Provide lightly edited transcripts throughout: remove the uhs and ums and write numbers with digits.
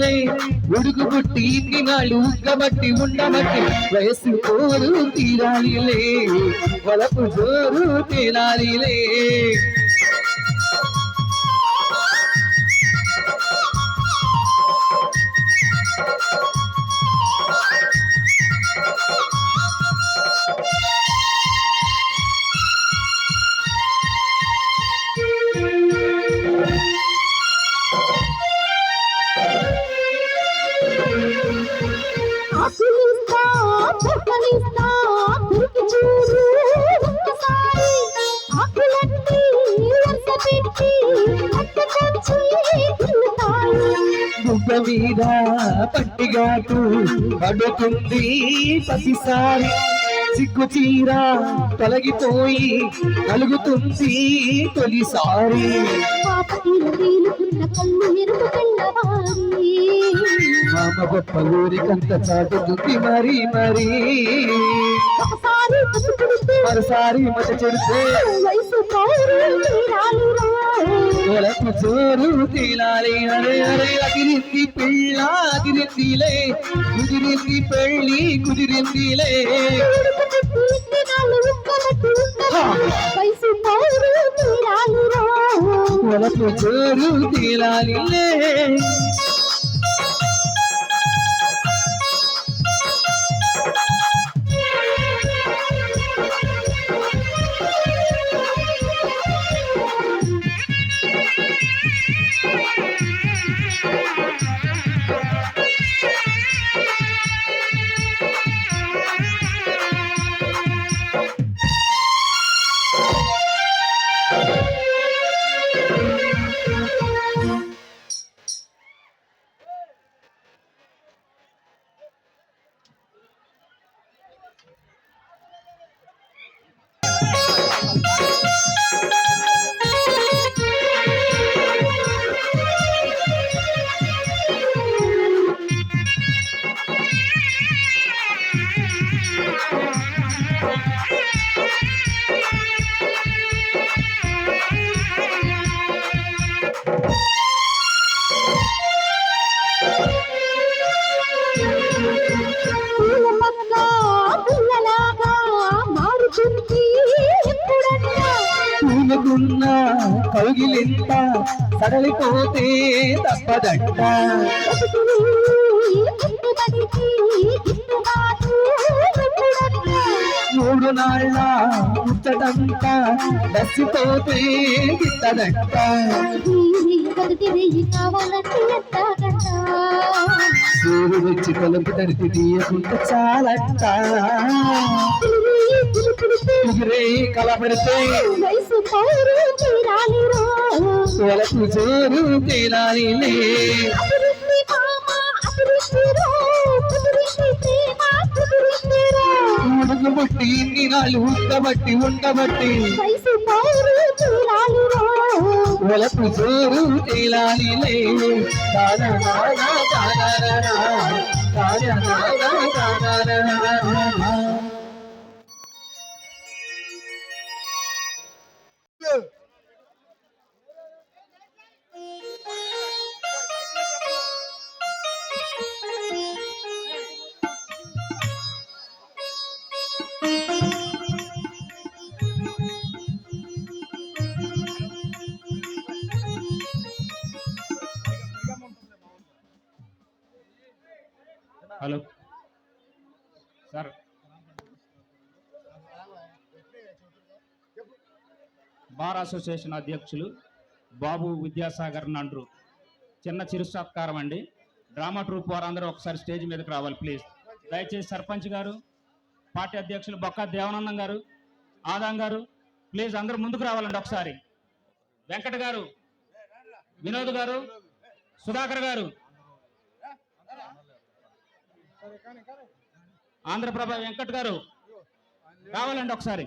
తీరాలిలే ఉడుకు పుట్టి తినాళ్ళు ఉగ్గబట్టి ఉండబట్టి వయస్సు పోరు తీరాలిలే వలపు జోరు తేలాలిలే బుగ్గ మీద పట్టిగాటు పడుతుంది ప్రతిసారి సిగ్గు చీర తొలగిపోయి కలుగుతుంది తొలిసారి మామ గొప్ప ఊరికంత చాటుతుంది మరి మరి మరోసారి మత చెడితే ఒలకు జోరు తేలాలి అరే అరే అదిరింది పిల్ల అదిరిందిలే కుదిరింది పెళ్ళి కుదిరిందిలే ఒలకు జోరు తేలాలిలే పూలకున్న కౌగిలింత సడలిపోతే తప్పదంట మూడు నాళ్ళ ముచ్చటంత దసిపోతే గిట్టదంట సూర్యుడు వచ్చి కలుపు తడిపి తీయకుంటే చాలంట కలబడితే ఒలకు జోరు తేలాలిలే ఉడుకు బుట్టి తినాలు ఉక్కబట్టి ఉండబట్టి ఒలకు జోరు తేలాలిలే హలో సార్, బార్ అసోసియేషన్ అధ్యక్షులు బాబు విద్యాసాగర్ నండ్రు చిన్న చిరు సత్కారం అండి. డ్రామా ట్రూప్ వారందరూ ఒకసారి స్టేజ్ మీదకి రావాలి ప్లీజ్. దయచేసి సర్పంచ్ గారు, పార్టీ అధ్యక్షులు బొక్క దేవనందం గారు, ఆదాం గారు ప్లీజ్ అందరూ ముందుకు రావాలండి. ఒకసారి వెంకట గారు, వినోద్ గారు, సుధాకర్ గారు, ఆంధ్రప్రభ వెంకట్ గారు రావాలండి ఒకసారి.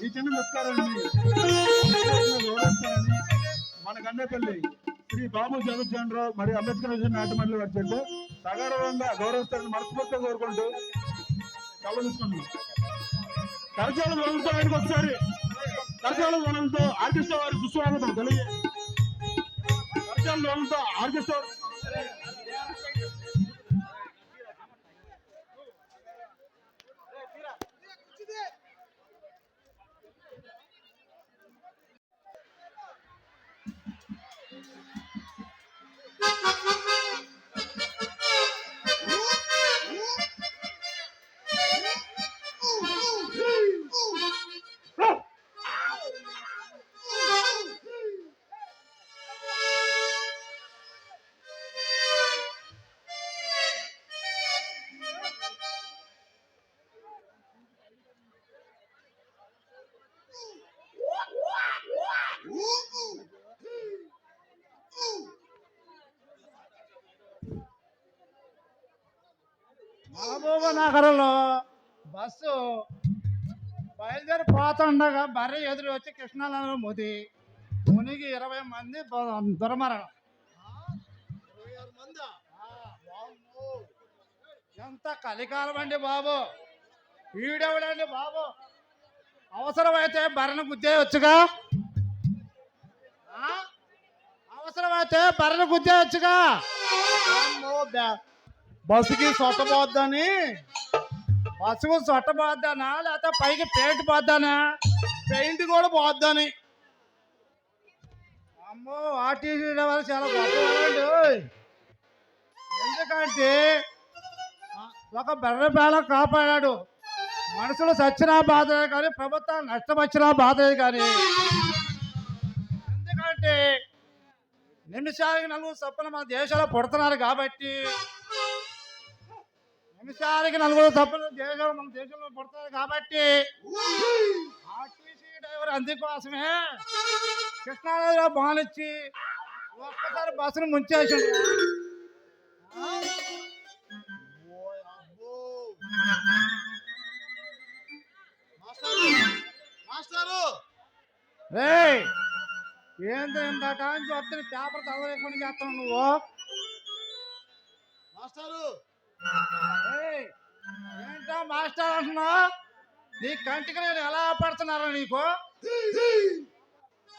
ఈ చిన్న నమస్కారం మన గన్నపల్లి శ్రీ బాబు జగజ్జనరావు మరియు అంబేద్కర్ నాటమండలి వారి చేత సగౌరవంగా గౌరవిస్తారని మనస్ఫూర్తిగా కోరుకుంటూ కళ్ళు తీసుకుంటున్నాం. కరచాల ధ్వనులతో ఆయనకు ఒకసారి కరచాల ధ్వనులతో ఆర్కెస్ట్రా వారి సుస్వాగతం తెలియ కరచాల ధ్వనులతో ఆర్కెస్ట్రా మహబూబ నగరంలో బస్సు బయలుదేరి పోతుండగా బర్రె ఎదురు వచ్చి కృష్ణానగరం మునిగి 20 మంది దుర్మరణం. ఎంత కలికాలం అండి బాబు. వీడెవడండి బాబు. అవసరమైతే బర్రెను గుద్దేయచ్చుగా. అవసరమైతే బర్రెను గుద్దేయచ్చుగా. బస్సుకి సొట్టబోద్దని. బస్సుకు సొట్టబోద్దానా లేకపోతే పైకి పెయింట్ పోద్దానా? పెయింట్ కూడా పోద్దని. అమ్మో ఆర్టీసీ డ్రైవర్ చాలా గొప్పవాడండి. ఎందుకంటే ఒక బెర్ర బేళ కాపాడాడు. మనుషులు చచ్చినా బాధలే కానీ ప్రభుత్వం నష్టం వచ్చినా బాధలే కానీ. ఎందుకంటే నిమిషానికి 4 చొప్పున మన దేశంలో పుడుతున్నారు కాబట్టి. నిమిషానికి 4 చొప్పున మన దేశంలో పుడుతున్నారు కాబట్టి ఆర్టీసీ డ్రైవర్ అందుకోసమే కృష్ణానదిలో బానిచ్చి ఒక్కసారి బస్సును ముంచేసి రే ఏంద్ర ఇంత టైం చూస్తే పేపర్ చదవలేకుండా చేస్తావు నువ్వు. మాస్టారు ఏంటో మాస్టర్ అంటున్నావు. నీ కంటికి నేను ఎలా పడుతున్నారా? నీకు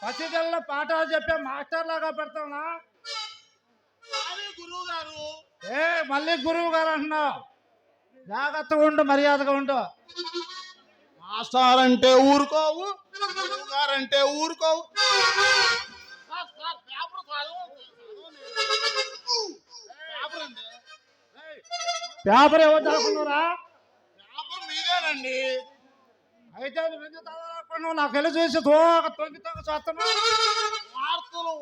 పసిపిల్లల పాఠాలు చెప్పే మాస్టర్ లాగా పెడతావునా? గురువు గారు మళ్ళీ గురువు గారు అంటున్నావు. జాగ్రత్తగా ఉండు, మర్యాదగా ఉండు. మాస్టర్ అంటే ఊరుకోవు, గురువు గారు అంటే ఊరుకోవు. పేపర్ ఎవరు దాకున్నారా? పేపర్ మీదేనండి. అయితే నువ్వు నాకు వెళ్ళి చూసి తొంగి చూస్తున్నావు.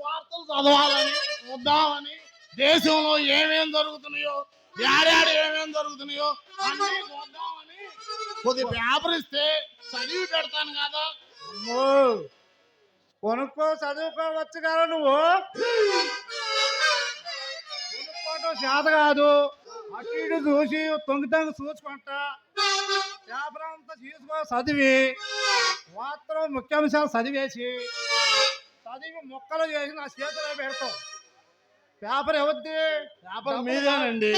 వార్తలు చదవాలని చూద్దామని, దేశంలో ఏమేం జరుగుతున్నాయో, ఏడాడు ఏమేం జరుగుతున్నాయో అన్నీ చూద్దామని కొద్ది పేపర్ ఇస్తే చదివి పెడతాను కదా. కొనుక్కో చదువుకోవచ్చు కదా. నువ్వు కొనుక్కోవటం చేత కాదు. అటు ఇటు చూసి తొంగి చూసుకుంటా పేపర్ అంతా తీసుకో చదివి మాత్రం ముఖ్యాంశాలు చదివి మొక్కలు చేసి నా చేతిలో పెడతావు. పేపర్ ఎవరిది? పేపర్ మీదేనండి.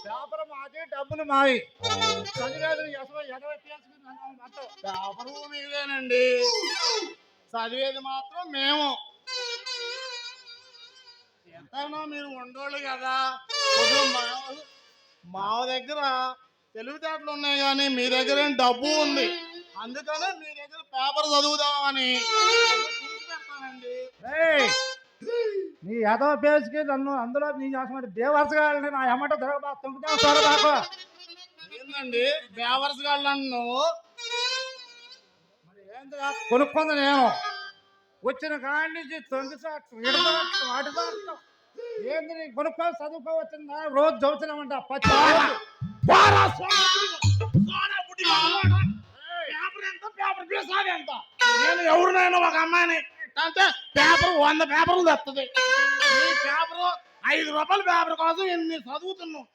పేపర్ మాది, డబ్బులు మావి. చదివేది పేపరు మీదేనండి, చదివేది మాత్రం మేము. ఎంతైనా మీరు ఉండోళ్ళు కదా. మా దగ్గర తెలివితేటలు ఉన్నాయి కానీ మీ దగ్గర ఏం డబ్బు ఉంది. అందుకనే మీ దగ్గర పేపర్ చదువుదామని పెడతానండి. నీ యాదవ పేజ్కి నన్ను అందులో నీ దేవర్సగా నా ఎమ్మట తొంగుతాకు. ఏందండి బేవర్స్ గాళ్ళు నువ్వు? మరి ఏంది కొనుక్కుంది నేను. వచ్చిన కాడి నుంచి తొంగి ఏంది నీ కొనుక్కొని చదువుకోవచ్చిందా? రోజు చదువుతున్నామంట. నేను ఎవరినైనా ఒక అమ్మాయిని అంటే పేపర్ 100 పేపర్లు తెస్తుంది. ఈ పేపర్ 5 రూపాయల పేపర్ కోసం ఎన్ని చదువుతున్నావు.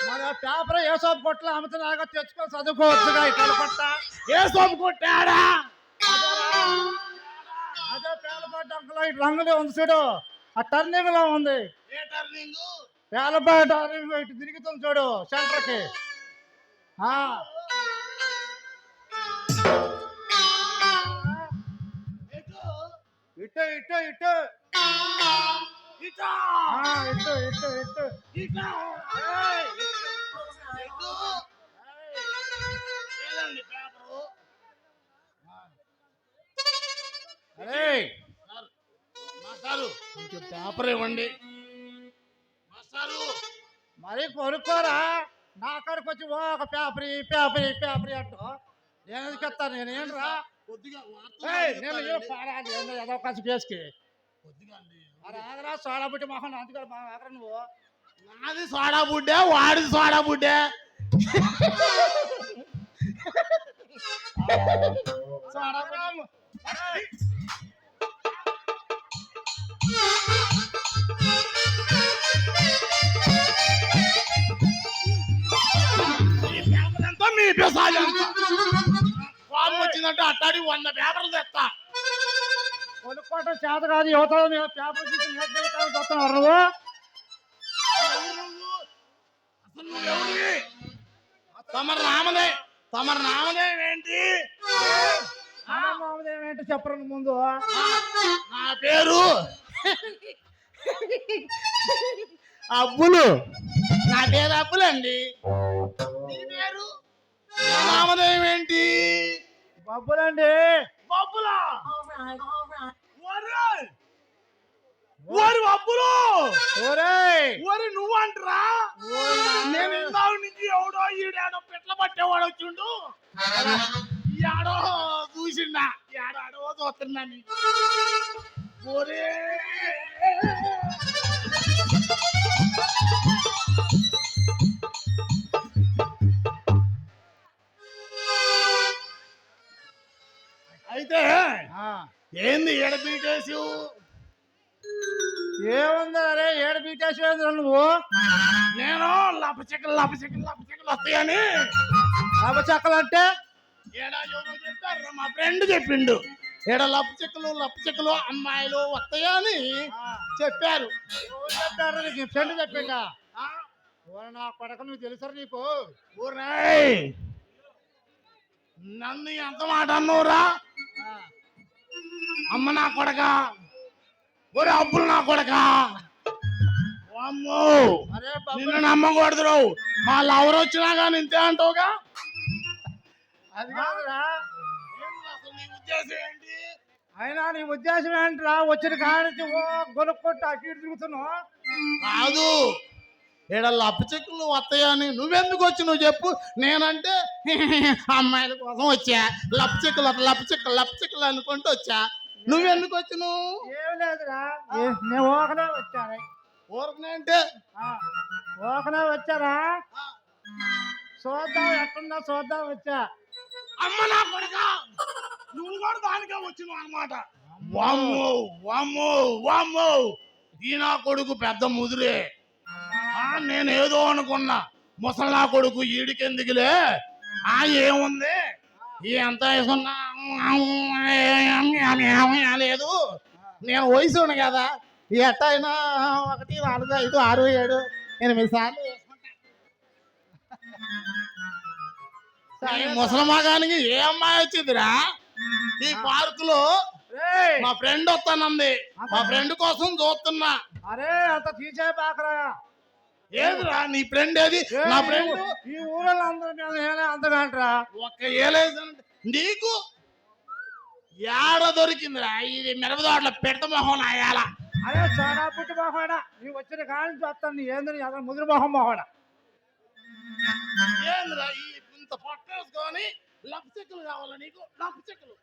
మరి ఆ పేపర్ ఏ సోపు కొట్లో అమ్ముతున్నాగా తెచ్చుకొని చదువుకోవచ్చుగా. ఇక్కడ కొట్ట ఏ సోపు కొట్టాడా? డొంకలో ఇటు రంగులే ఉంది చూడు, ఆ టర్నింగ్ లో ఉంది. ఏ టర్నింగ్? వేలపాయ టర్నింగ్ ఇటు తిరుగుతుంది చూడు సెంటర్ కి. ఇటు ఇటు ఇటు ఇటా ఇటు ఇటు ఇటు. ఇటా ఏయ్, ఇటు. ఏదండి పేపరు? అరేయ్, మాస్టారు కొంచెం పేపర్ ఇవ్వండి మాస్టారు. మరి కొనుక్కోరా, నా కాడికి వచ్చి ఓ ఒక పేపరీ పేపరీ పేపరీ అంటూ నేను ఎందుకు చెప్తాను? నేనేంట్రా? కొద్దిగా నేను ఏదో పాడాలి ఏదో కలిసి కేసుకి. కొద్దిగా అండి. మరి ఆగరా సోడా బుట్టి మొహం అందుకని ఆగరా నువ్వు. నాది సోడా బుడ్డే, వాడిది సోడా బుడ్డే. సోడా బుట్టి. ఈ పేపర్ ఎంత, మీ పెసాలు ఎంత? కోపం వచ్చిందంటే అట్టాడి 100 పేపర్లు తెస్తా. కొనుక్కోవటం చేత కాదు, యువత పేపర్ చూసి చూస్తున్నారు నువ్వు. అసలు నువ్వెవరివి? తమరు నామదేవ్ ఏంటి? ఏంటో చెప్పరు ముందు. నా పేరు అబ్బులు. నా పేరు అబ్బులండి. నీ పేరు? నామదేవ్ ఏంటి? బబ్బులండి. బబ్బులా? ఓరి అబ్బులు, ఓరేయ్, ఓరి నువ్వంటరా? నేను ఇందాక నుంచి ఎవడో ఈడాడో పెట్ల పట్టేవాడు వచ్చిండు. ఈడో చూసిండా, ఏడాడో చూస్తున్నాను. ఓరే అయితే ఏంది ఏడ బీటేసి? ఏముంది? అరే ఏడు బీటేసి నువ్వు. నేను లపచెక్కలు వస్తాయని. లపచెక్కలు అంటే ఏడా ఎవరో చెప్పారు, మా ఫ్రెండ్ చెప్పిండు. ఏడ లపచెక్కలు అమ్మాయిలు వస్తాయని చెప్పారు. చెప్పారు నీకు? ఫ్రెండ్ చెప్పిండా? నా కొడక నువ్వు తెలుసా నీకు? ఊరాయ్, నన్ను ఎంత మాట అన్నోరా? అమ్మ నా కొడక, ఒరే అబ్బులు నా కొడక. అమ్మో, అరే నిన్ను నమ్మకూడదు. మా లవర్ వచ్చినా కానీ ఇంతే అంటావుగా. అది కాదురా, అసలు నీ ఉద్దేశం ఏంటి? అయినా నీ ఉద్దేశం ఏంటిరా? వచ్చిన కానించి ఓ గొనుక్కుంటూ అటు ఇటు తిరుగుతున్నావు. కాదు, ఈడ లప్పచెక్కులు వస్తాయని నువ్వెందుకు వచ్చి నువ్వు చెప్పు. నేనంటే అమ్మాయిల కోసం వచ్చా, లప్పచెక్కులు అనుకుంటూ వచ్చా. నువ్వెందుకు వచ్చి నువ్వు? ఏం లేదురా, నేను ఓకనే వచ్చాను. ఊరకనే అంటే ఓకనే వచ్చారా? చూద్దాం ఎక్కడున్నా చూద్దాం వచ్చా. అమ్మ నా కొడుక, నువ్వు కూడా దానికే వచ్చినావు అనమాట. వామ్మో వామ్మో వామ్మో, ఈ నా కొడుకు పెద్ద ముదిరే. నేను ఏదో అనుకున్నా, ముసలి నా కొడుకు ఈడికెందుకులే. ఏముంది, ఎంత వేసుకున్నా లేదు. నేను వయసు కదా, ఎట్ట అయినా 1, 4, 5, 6, 7, 8 సార్లు వేసుకుంటా. ముసలి మగానికి ఏ అమ్మాయి వచ్చిందిరా ఈ పార్కులో? మా ఫ్రెండ్ వస్తానంది, మా ఫ్రెండ్ కోసం చూస్తున్నా. అరే అంత తీసే బాకరా. ఏదిరా నీ ఫ్రెండ్? ఏది నా ఫ్రెండ్? ఈ ఊళ్ళో అందరూ అందగంటరా. ఒక్క ఏలేదంటే నీకు ఏడ దొరికిందిరా ఇది మిరపదోటలో పెడత మొహం అయ్యాల. అరే సోడా పుట్టి మొహోడా, నీవు వచ్చిన కాని చూస్తాను. నీ ఏందని అదే ముదిరి మొహం మొహోడా. ఏందిరా ఇంత పట్టేసుకొని లప్చెక్కులు కావాలా నీకు? లప్చెక్కులు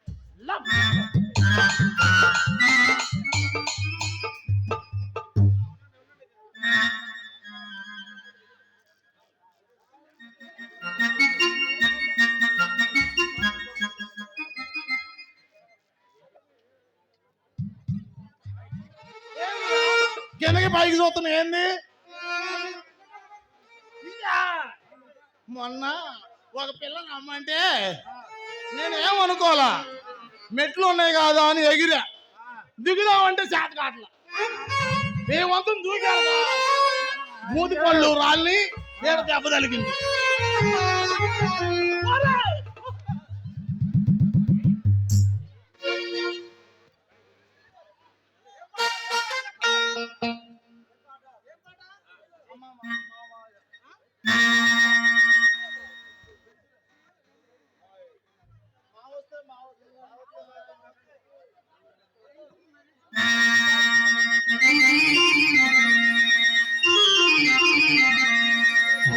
కిందకి పైకి చూస్తున్నా. ఏంది? మొన్న ఒక పిల్లని అమ్మంటే నేనేమనుకోవాలా, మెట్లు ఉన్నాయి కాదా అని ఎగిరా. దిగుదామంటే చేత కాట్లా మేమంతం దూకారు మూతి పళ్ళు రాళ్ళని నేను దెబ్బ తలిగింది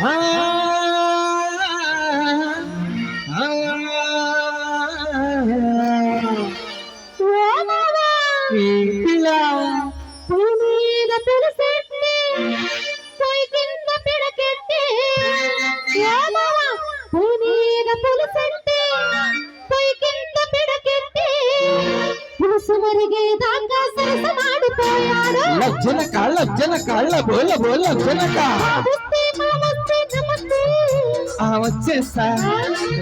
ఆ, ఆ, ఈ పిల్ల భూమిద పిలిసెట్టి పొయ్యి కింద పిడకెట్టి భూమిద పిలిసెట్టి పొయ్యి కింద పిడకెట్టి పులుసు మరిగే దాకా సరస మాడిపోయాడు లజ్జన కాళ్ళ బోల బోల లజ్జనక నమస్తే నమస్తే నమస్తే వచ్చేస్తా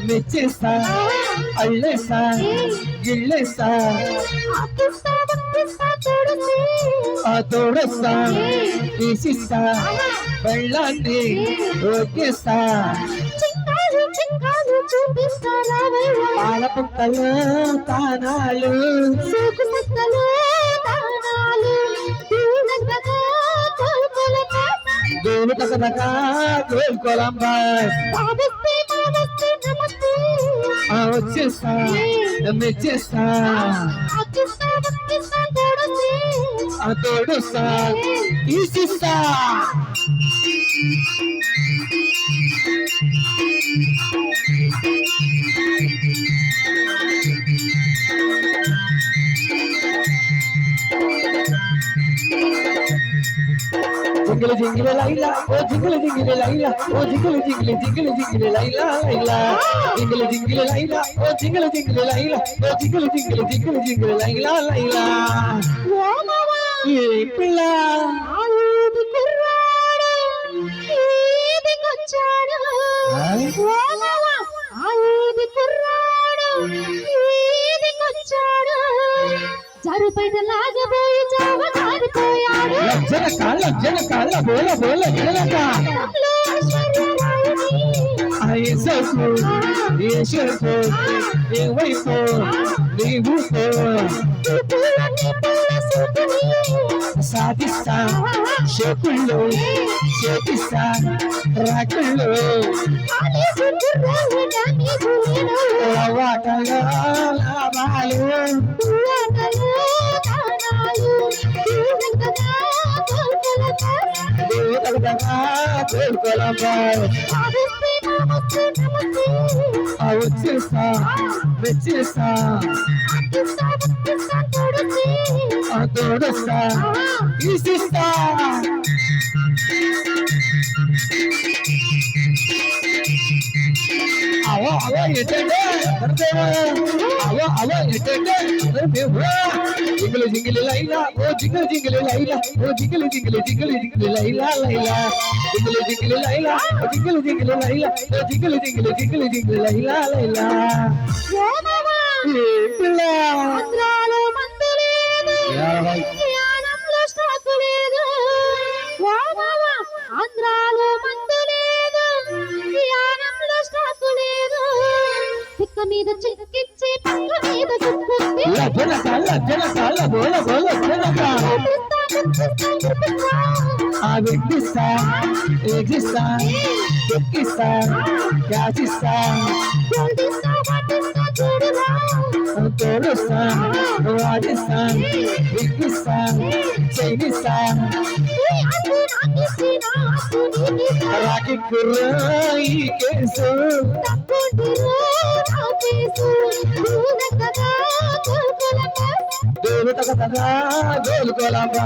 మెచ్చేస్తా అల్లేస్తా గిల్లేస్తా అక్కిస్తా వక్కిస్తా తోడుసి తోడొస్తా తీసిస్తా వెళ్ళాన్ని ఒకేస్తా చింగాలు చింగాలు చూపిస్తా రావయ్యా పాలపుక్కలు తానాలు సూకు ముక్కలు దానాలు దూరంగా కోలుకోలక దోలు తగదగా కోలుకోలంబా నమస్తే నమస్తే నమస్తే వచ్చేస్తా మెచ్చేస్తా అక్కిస్తా వక్కిస్తా తోడుసి తోడొస్తా తీసిస్తా జింగిలి జింగిలి లైలా ఓ జింగిలి జింగిలి లైలా ఓ జింగిలి జింగిలి జింగిలి జింగిలి లైలా లైలా జింగిలి జింగిలి లైలా ఓ జింగిలి జింగిలి లైలా ఓ జింగిలి జింగిలి జింగిలి జింగిలి లైలా లైలా ఓ మావా ఈ పిల్ల ఆయుధి కుర్రాడు ఈదికొచ్చాడు ఓ మావా ఆయుధి కుర్రాడు ఈదికొచ్చాడు జరుపైన లాగబోయి జావ కారిపోయాడు లజ్జన కాళ్ళ బోల బోల జనక కమలో ఐశ్వర్యరాయుని ఐసకు ఏషకు ఏవైపు నీవుకో పుల్లన్ని పుల్ల సూటుని సాధిస్తా షేకుళ్ళు చేపిస్తా రాకుళ్ళు ఆలీసు కుర్రాడు డామీసు నేను వాటలో లాభాలు పుల్లటలు దానాలు దూరంగా కోల్కొలక తగదగా కోలుకోలంబా నమస్తే నమస్తే నమస్తే వచ్చేస్తా మెచ్చేస్తా అక్కిస్తా వక్కిస్తా తోడుసి తోడొస్తా తీసిస్తా అవో ఎట్టండి అవో ఎట్టండి జింగిలి జింగిలి లైలా ఓ జింగిలి జింగిలి లైలా ఓ జింగిలి జింగిలి జింగిలి జింగిలి లైలా లైలా జింగిలి జింగిలి లైలా ఓ జింగిలి జింగిలి లైలా ఓ జింగిలి జింగిలి జింగిలి జింగిలి లైలా లైలా ఓ మావా ఈ పిల్ల ఆంధ్రాలో మందు లేదు యానంలో స్టాకు లేదు ఓ మావా ఆంధ్రాలో మందు లేదు యానంలో స్టాకు లేదు తిక్క మీద చిక్కిచ్చి పక్క మీద చుక్కుంది లజ్జన కాళ్ళ బోల బోల జనక వినిపిస్తా ఎగిస్తా ఎక్కిస్తా యాచిస్తా తోడుస్తా వాడిస్తా ఎక్కిస్తా చైనిస్తా రాకి కుర్ర ఈ కేసు దోలు తగదగా కోలుకోలంబా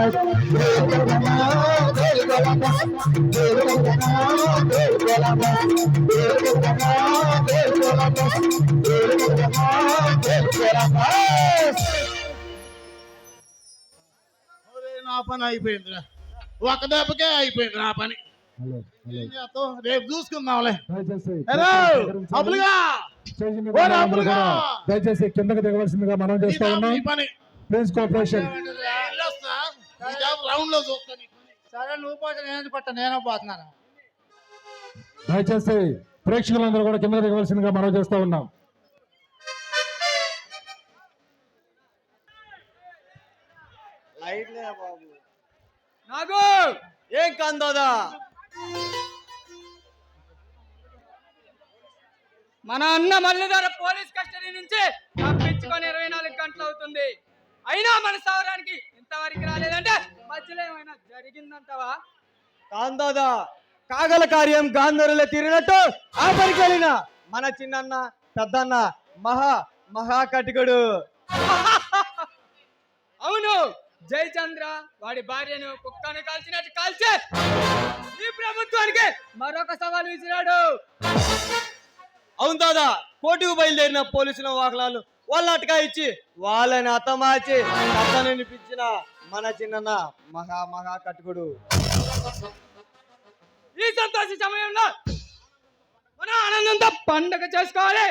నా పని అయిపోయిందిరా ఒక దెబ్బకే అయిపోయింది నా పని ఏం చేస్తాం? రేపు చూసుకుందాంలే అప్పులుగా దయచేసి కిందకి దిగవలసిందిగా మనం చేస్తా ఉన్నాం ఈ పని ప్రిన్స్ కోఆపరేషన్. రౌండ్ లో చూస్తాను. సరే నువ్వు పోతే నేను కొట్ట నేను పోతున్నాను. దయచేసి ప్రేక్షకులందరూ కూడా కింద దిగవలసిందిగా మనవి చేస్తూ ఉన్నాం. నాగు ఏం కందోదా మన అన్న మల్లిధర పోలీస్ కస్టడీ నుంచి తప్పించుకొని 24 గంటలు అవుతుంది. అయినా మన సౌరానికి ఇంతవరకు రాలేదంటే మధ్యలో ఏమైనా జరిగిందంటవా? కాందాదా కాగల కార్యం గాంధర్లో తీరినట్టు ఆఖరికి వెళ్ళిన మన చిన్నన్న పెద్దన్న మహాకటికుడు. అవును, జయచంద్ర వాడి భార్యను కుక్కను కాల్చినట్టు కాల్చే ఈ ప్రభుత్వానికి మరొక సవాల్ విసిరాడు. అవును దాదా, కోర్టుకు బయలుదేరిన పోలీసుల వాహనాలు వాళ్ళ అటకా ఇచ్చి వాళ్ళని అతమార్చి నినిపించిన మన చిన్నన్న మహాకటికుడు. ఈ సంతోష సమయంలో మన ఆనందంతో పండగ చేసుకోవాలి.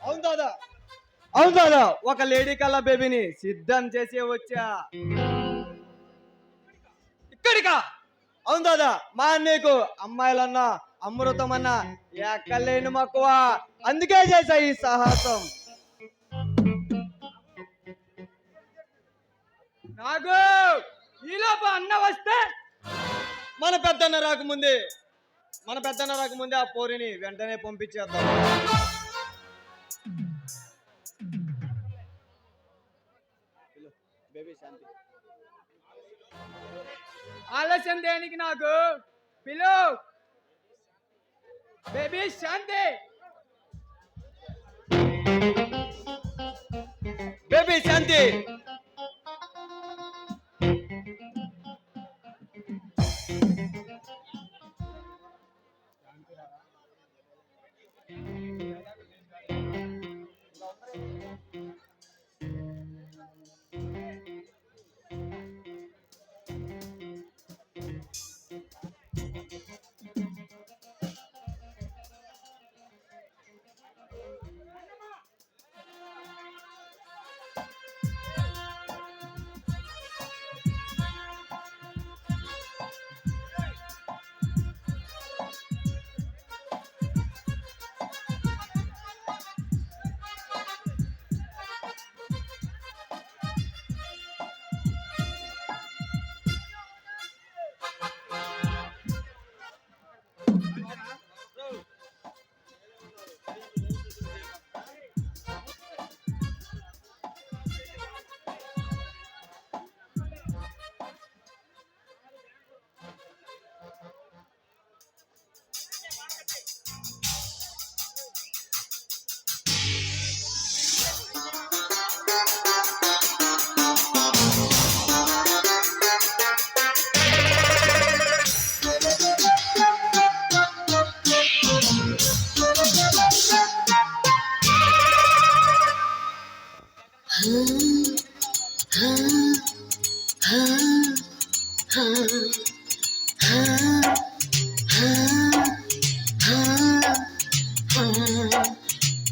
అవును దాదా, ఒక లేడీ కల్లా బేబీని సిద్ధం చేసి వచ్చా. ఇక్కడికా? అవును దాదా, మా అన్నయ్యకు అమ్మాయిలన్నా అమృతమన్నా ఎక్కలేని మక్కువ, అందుకే చేశా ఈ సాహసం. నాగు ఈలోపు అన్న వస్తే మన పెద్దన్న రాకముందే ఆ పోరిని వెంటనే పంపించేద్దాం. ఆలస్యం దేనికి నాకు? పిలు బేబీ శాంతి. బేబీ శాంతి,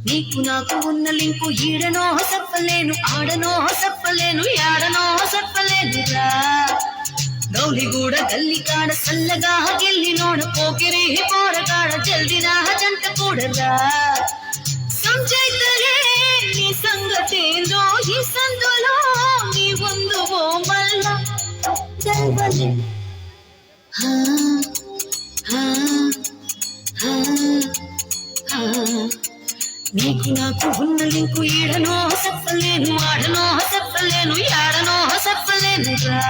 నీకు నాకు ఉన్న లింకు ఈడనో చెప్పలేను, ఆడనో చెప్పలేను, యాడనో చెప్పలేనురా. గౌలిగూడ గల్లి కాడ సల్లగా గిల్లి నోడ పోకిరి పోరగాడ జల్దినా జంట కూడరా. సంజైతలే నీ సంగతేందో ఈ సందులో నీ ఉందువో మల్ల జల్వలే. నీకు నాకు ఉన్న లింకు ఈడనో చెప్పలేను, ఆడనో చెప్పలేను, యాడనో చెప్పలేనురా.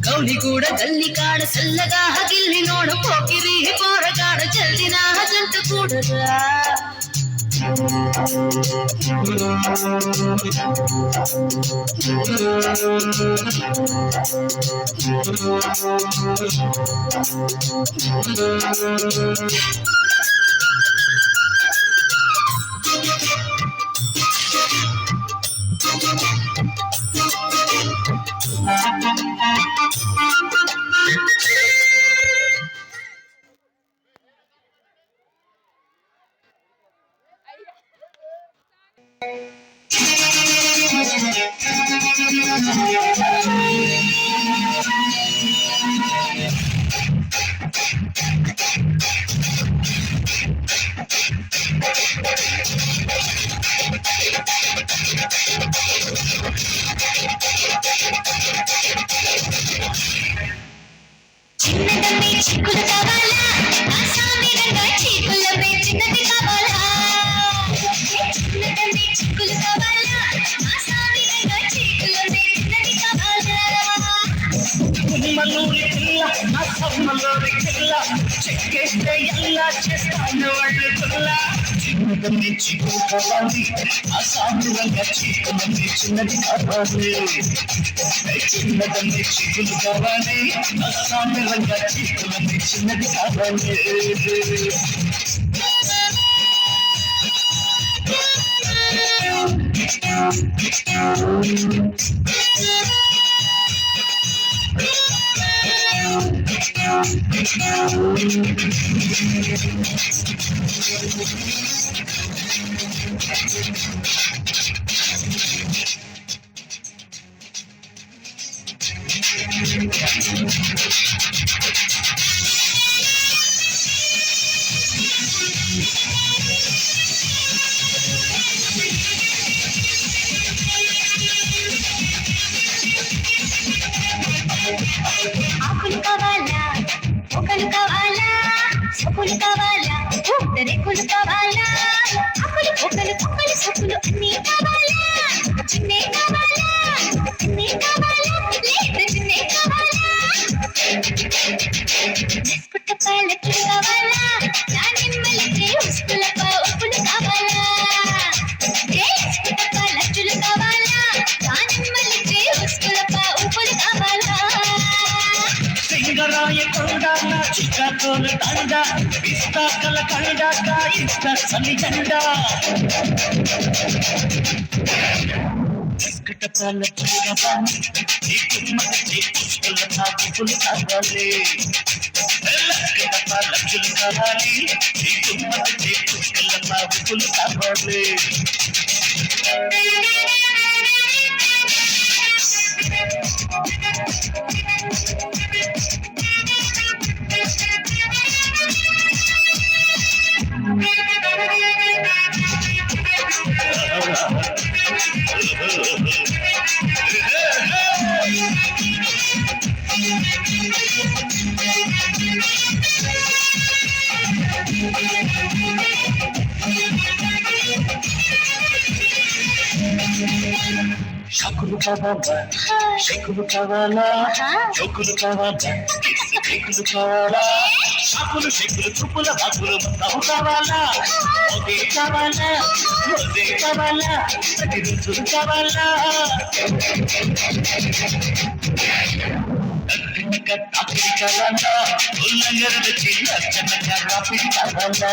గౌలిగూడ గల్లి కాడ సల్లగా గిల్లి నోడ పోకిరి పోరగాడ జల్దినా జంట కూడరా. చిన్నదమ్మి చిక్కులు కావాలా నా సామిరంగా చీకులమ్మే చిన్నది కావాలా చిన్నదమ్మి చిక్కులు కావాలా నా సామిరంగా చీకులమ్మే చిన్నది కావాలా కుమ్మలూరి పిల్ల నా సమ్మలూరి పిల్ల చెక్కేస్తే ఎలా చేస్తాను వాళ్ళు పిల్ల చిన్నదమ్మి చిక్కులు కావాలి ఆ సామిరంగా చీకులమ్మే చిన్నది కావాలి చిన్నదమ్మి చిక్కులు కావాలి ఆ సామిరంగా చీకులమ్మే చిన్నది కావాలి ఆకులు కావాలా ఒకలు కావాలా సొకులు కావాలా రేకులు కావాలా ఆకులు ఒకలు కుక్కలు సొకులు అన్నీ కావాలా చిన్నే కావాలా చిన్నే కావాలా లేదు చిన్నే కావాలా బిస్కుట్ పాలకి కావాలా నా నిమ్మలకి ఉస్కులప ఉప్పులు కావాలా బిస్కుట్ పాలచులు కావాలా నా నిమ్మలకి ఉస్కులప ఉప్పులు కావాలా సింగరాయ కొండ నా చిక్కతోల దండ విస్తాకల కండ కాయిస్త సలి జెండ బిస్కట పాల చిక్కపాని ఈ కుమ్మటి పుష్పల నాగులు కావాలి బిస్కట పాల చులు కావాలి ఈ కుమ్మటి పుష్పల నాగులు కావాలి షకులు కావాలా షకులు కావాలా చొక్కులు కావాలా కేకులు కావాలా షకులు షకులు చుప్పుల బాకులు మొత్తం కావాలా మోదే కావాలా మోదే కావాలా ప్రతి రుచులు కావాలా తాకిడి కావాలా ఉల్లంగరణ చిన్న చిన్న రాపిడి కావాలా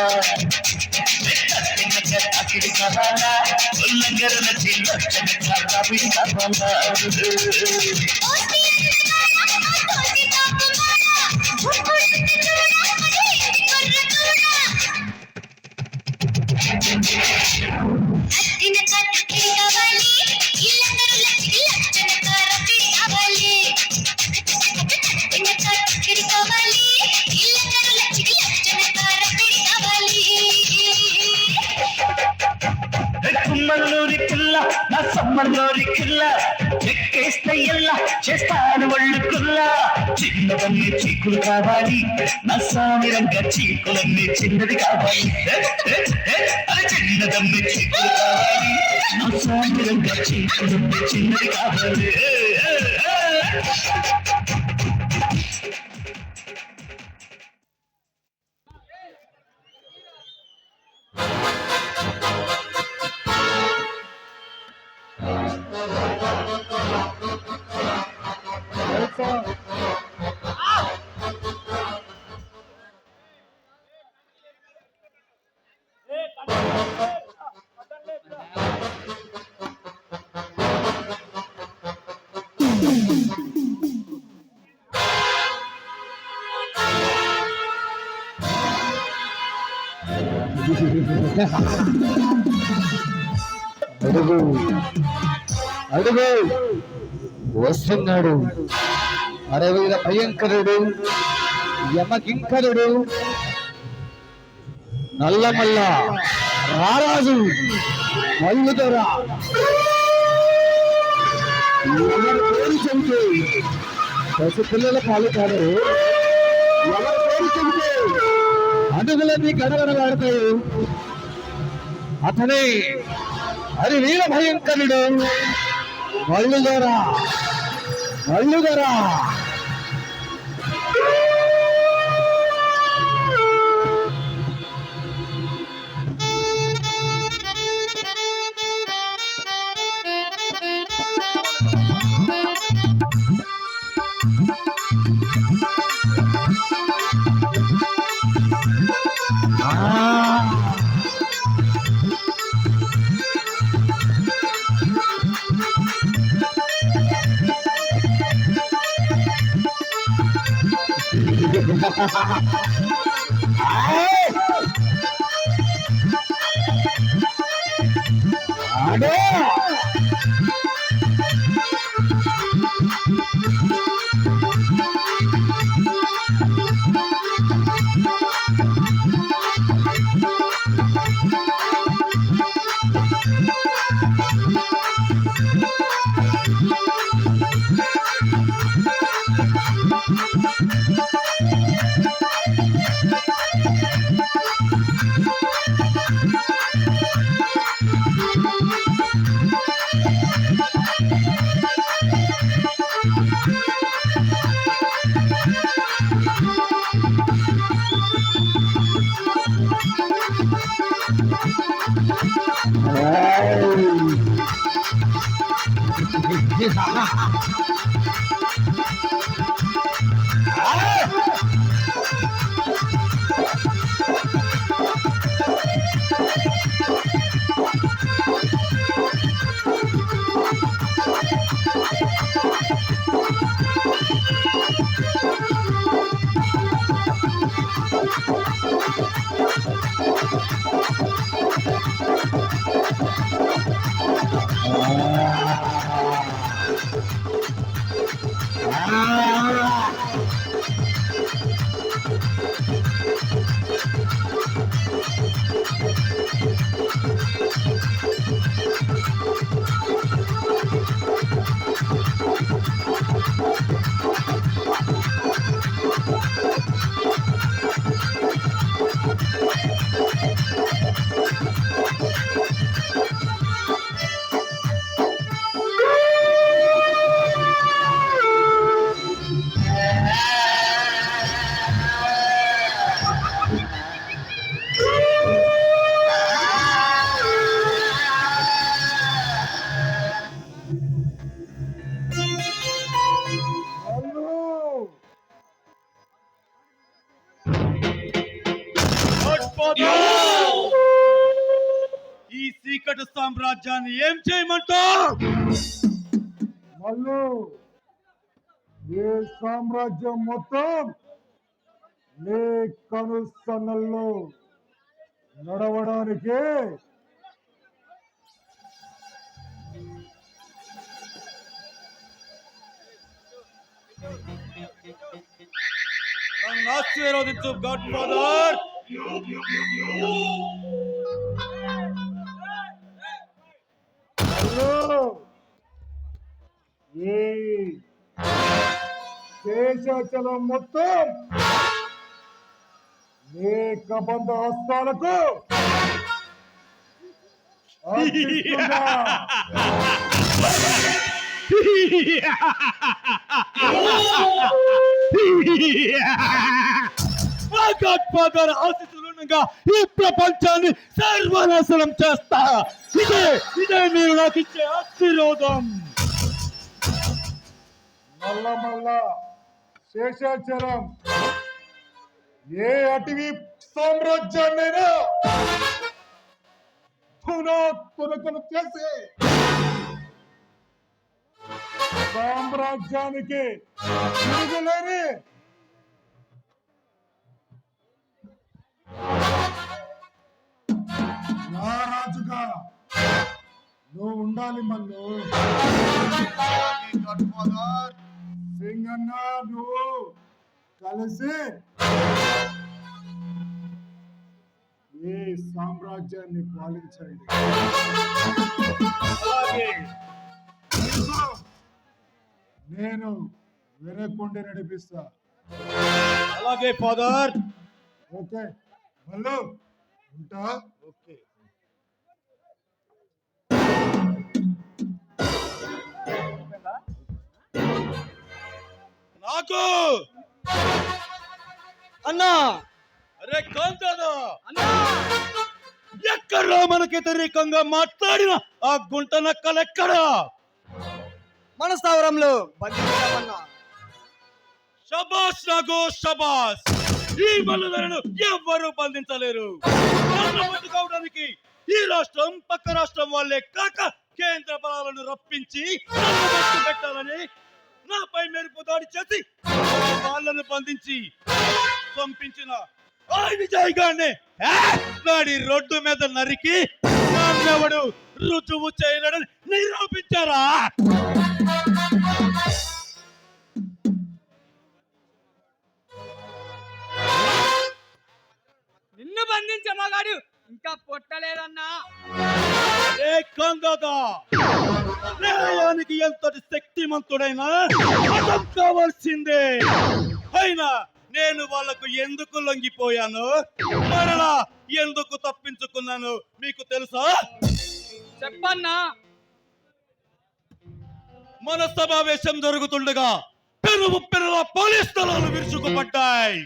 తాకిడి కావాలా ఉల్లంగరణ చిన్న చిన్న రాపిడి కావాలా కుమ్మల్లూరి పిల్ల నా సమ్మల్లూరి కిల్ల ఎక్కేస్తే ఎలా చేస్తాను ఒళ్ళు కుల్ల చిన్నదన్ని చీకులు కావాలి నా సామిరంగా చీకులన్నీ చిన్నది కావాలి అది చిన్నదన్ని చీకులు కావాలి నా సామిరంగా చీకులన్నీ చిన్నది కావాలి అడుగు అడుగు వస్తున్నాడు అరవీర భయంకరుడు యమకింకరుడు నల్లమల్ల రారాజు మల్లుదొర ఎవరి పేరు చెబితే పసిపిల్లల పాలు కాదు ఎవరి పేరు చెబితే అడుగులన్నీ గడగడలాడతాయి అతనే అది వీర భయంకరుడు మల్లుదొర మల్లుదొర అడే ఈ చీకటి సామ్రాజ్యాన్ని ఏం చేయమంటావు? మల్లు, ఏ సామ్రాజ్యం మొత్తం నీ కనుసన్నల్లో నడవడానికి నన్ను ఆశీర్వదించు గాడ్ ఫాదర్. ఈ శేషాచలం మొత్తం నీ కబంధ హస్తాలకు అర్పిస్తున్నా. ఆశిస్తులుగా ఈ ప్రపంచాన్ని సర్వనాశనం చేస్తా. ఇదే మీరు నాకు ఇచ్చే ఆశీర్వాదం. మల్ల శేషాచలం ఏ అటవీ సామ్రాజ్యాన్నైనా తునకలు చేసి సామ్రాజ్యానికి తిరుగులేని నా రాజుగా ఉండాలి మల్లు. సింగన్న నువ్వు కలిసి ఈ సామ్రాజ్యాన్ని పాలించండి. నేను వెనక్కుండి నడిపిస్తా. అలాగే ఫాదర్. ఓకే మల్లు ఉంటా. ఓకే. నాకు అన్నా అరే కాంతాదా, అన్నా ఎక్కడ్రా మనకి వ్యతిరేకంగా మాట్లాడిన ఆ గుంట నక్కలెక్కడా? మన స్థావరంలో బంధించామన్నా. షబాష్ నాగు షబాష్. ఈ మల్లులను ఎవ్వరూ బంధించలేరు. నన్ను పట్టుకోవడానికి ఈ రాష్ట్రం పక్క రాష్ట్రం వాళ్ళే కాక కేంద్ర బలాలను రప్పించి నన్ను మట్టు పెట్టాలని నాపై మెరుపు దాడి చేసి వాళ్ళను బంధించి పంపించిన ఆ విజయ్ గారిని నాడి రోడ్డు మీద నరికి నన్నెవడు రుజువు చేయలేడని నిరూపించారా? నిన్ను బంధించే మగాడు ఇంకా పుట్టలేదన్నా. ఏ కందాదా, న్యాయానికి ఎంతటి శక్తిమంతుడైనా అర్థం కావాల్సిందే. అయినా నేను వాళ్లకు ఎందుకు లొంగిపోయాను, మరలా ఎందుకు తప్పించుకున్నాను మీకు తెలుసా? చెప్పన్నా. మన సమావేశం జరుగుతుండగా పెరులా పోలీస్ దళాలు విరుచుకుపడ్డాయి.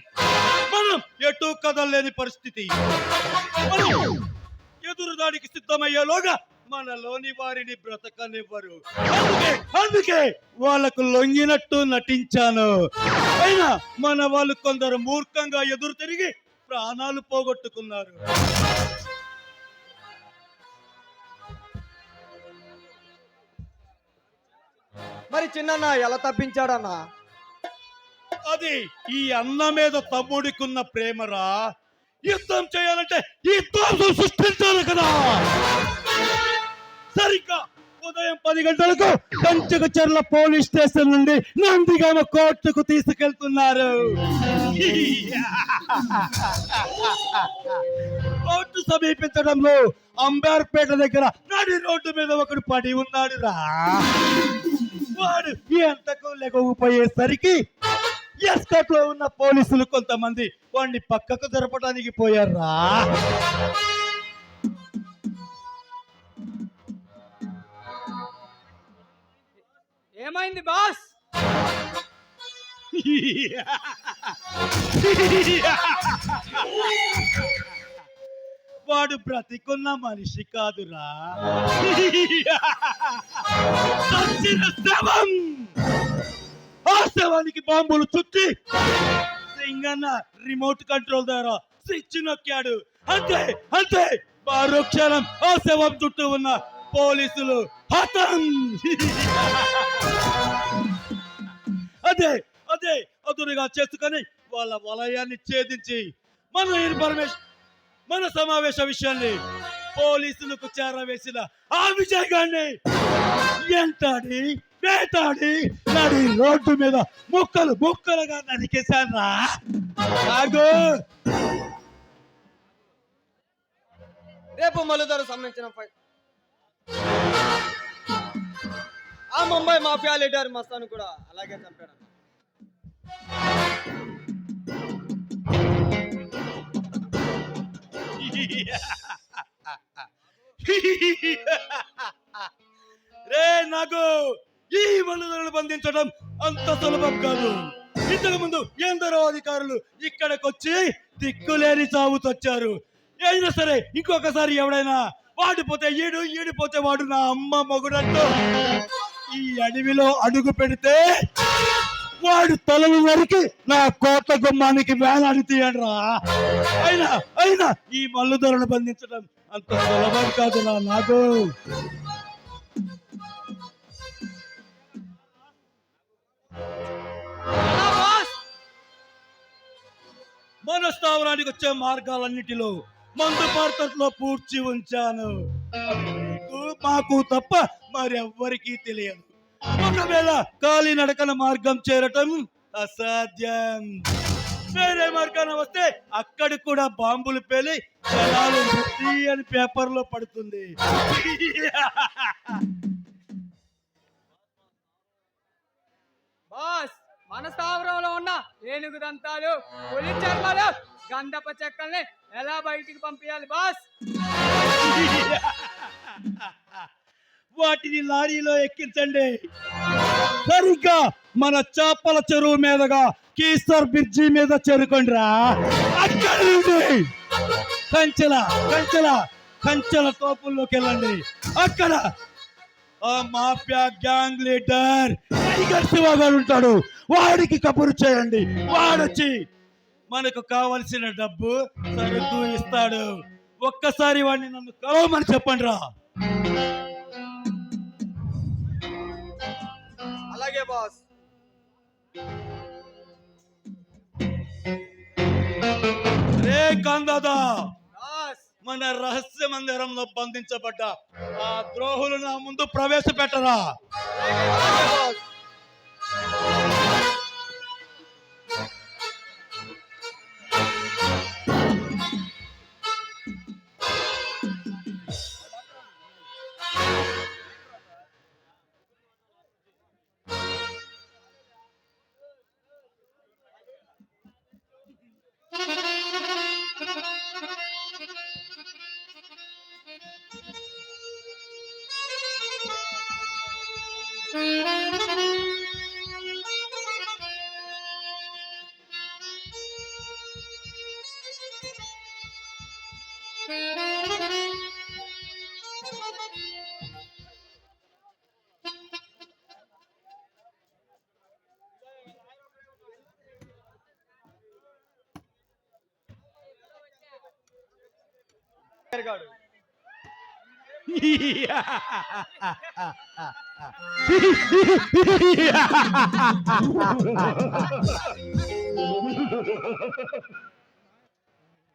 మనం ఎటు కదలలేని పరిస్థితి. మనం ఎదురుదాడికి సిద్ధమయ్యేలోగా మనలోని వారిని బ్రతకనివ్వరు. అందుకే వాళ్ళకు లొంగినట్టు నటించాను. అయినా మన వాళ్ళు కొందరు మూర్ఖంగా ఎదురు తిరిగి ప్రాణాలు పోగొట్టుకున్నారు. మరి చిన్న ఎలా తప్పించాడన్నా? అది ఈ అన్న మీద తమ్ముడికున్న ప్రేమరా. యుద్ధం చేయాలంటే ఈ దోషం సృష్టించాలి కదా. సరిగ్గా ఉదయం 10 గంటలకు కంచకచర్ల పోలీస్ స్టేషన్ నుండి నందిగామ కోర్టుకు తీసుకెళ్తున్నారు. కోర్టు సమీపించడంలో అంబేర్పేట దగ్గర నడి రోడ్డు మీద ఒకడు పడి ఉన్నాడు రా. వాడు ఎంతకు లెగకపోయేసరికి ఎస్కట్ లో ఉన్న పోలీసులు కొంతమంది వాడిని పక్కకు జరపడానికి పోయారా. ఏమైంది బాస్? వాడు బ్రతికున్న మనిషి కాదురా, చచ్చిన శవం. ఆ శవానికి బాంబులు చుట్టి సింగన్న రిమోట్ కంట్రోల్ ద్వారా స్విచ్ నొక్కాడు. అంతే అంతే, మరుక్షణం ఆ శవం చుట్టూ ఉన్న పోలీసులు హతం. అదే అదే అదునుగా చేసుకొని వాళ్ళ వలయాన్ని ఛేదించి మన సమావేశ విషయాన్ని పోలీసులకు చేరవేసిన ఆ విజయ్ గారిని ఎంటాడి వేటాడి నడి రోడ్డు మీద ముక్కలు ముక్కలుగా నరికేశారా. రేపు మల్లుదారు సంబంధించిన ఫైట్ ఆ ముంబై మాఫియా లీడర్ మస్తాను కూడా అలాగే చంపాడు. రే నాగు, ఈ మల్లులను బంధించడం అంత సులభం కాదు. ఇంతకు ముందు ఎందరో అధికారులు ఇక్కడికొచ్చి దిక్కులేని చావుతొచ్చారు. అయినా సరే ఇంకొకసారి ఎవడైనా వాడిపోతే ఈడిపోతే వాడు నా అమ్మ మొగుడంటూ ఈ అడవిలో అడుగు పెడితే వాడు తలలు నరికి నా కోట గుమ్మానికి వేలాడి తీయడరా. అయినా ఈ మల్లుధరను బంధించడం అంత సులభం కాదు నా నాగు. మన స్థావరానికి వచ్చే మార్గాలన్నిటిలో మందు పాత్రలో పూడ్చి ఉంచాను. నాకు తప్ప మరెవ్వరికీ తెలియదు. ఒకవేళ కాలినడకన మార్గం చేరటం అసాధ్యం. వేరే మార్గాన వస్తే అక్కడ కూడా బాంబులు పేలి జనాలు మృతి అని పేపర్లో పడుతుంది. బాస్ మన స్థావరంలో ఉన్న ఏనుగు దంతాలు, పులి చర్మాలు, గంధప చెక్కల్ని ఎలా బయటికి పంపించాలి బాస్? వాటిని లారీలో ఎక్కించండి. సరిగ్గా మన చేపల చెరువు మీదగా కీసర్ బ్రిడ్జి మీద చేరుకోండిరా. అక్కడి నుండి కంచెల తోపుల్లోకి వెళ్ళండి. అక్కడ ఆ mafia gang leader tiger Shiva గారు ఉంటాడు. వాడికి కబురు చేయండి. వాడొచ్చి మనకు కావలసిన డబ్బు సరుకు ఇస్తాడు. ఒక్కసారి వాడిని నన్ను కలవమని చెప్పండి రా. అలాగే బాస్. రే కందాదా, బాస్ మన రహస్య మందిరంలో బంధించబడ్డ ఆ ద్రోహులు నా ముందు ప్రవేశపెట్టరా. అలాగే బాస్. గాడు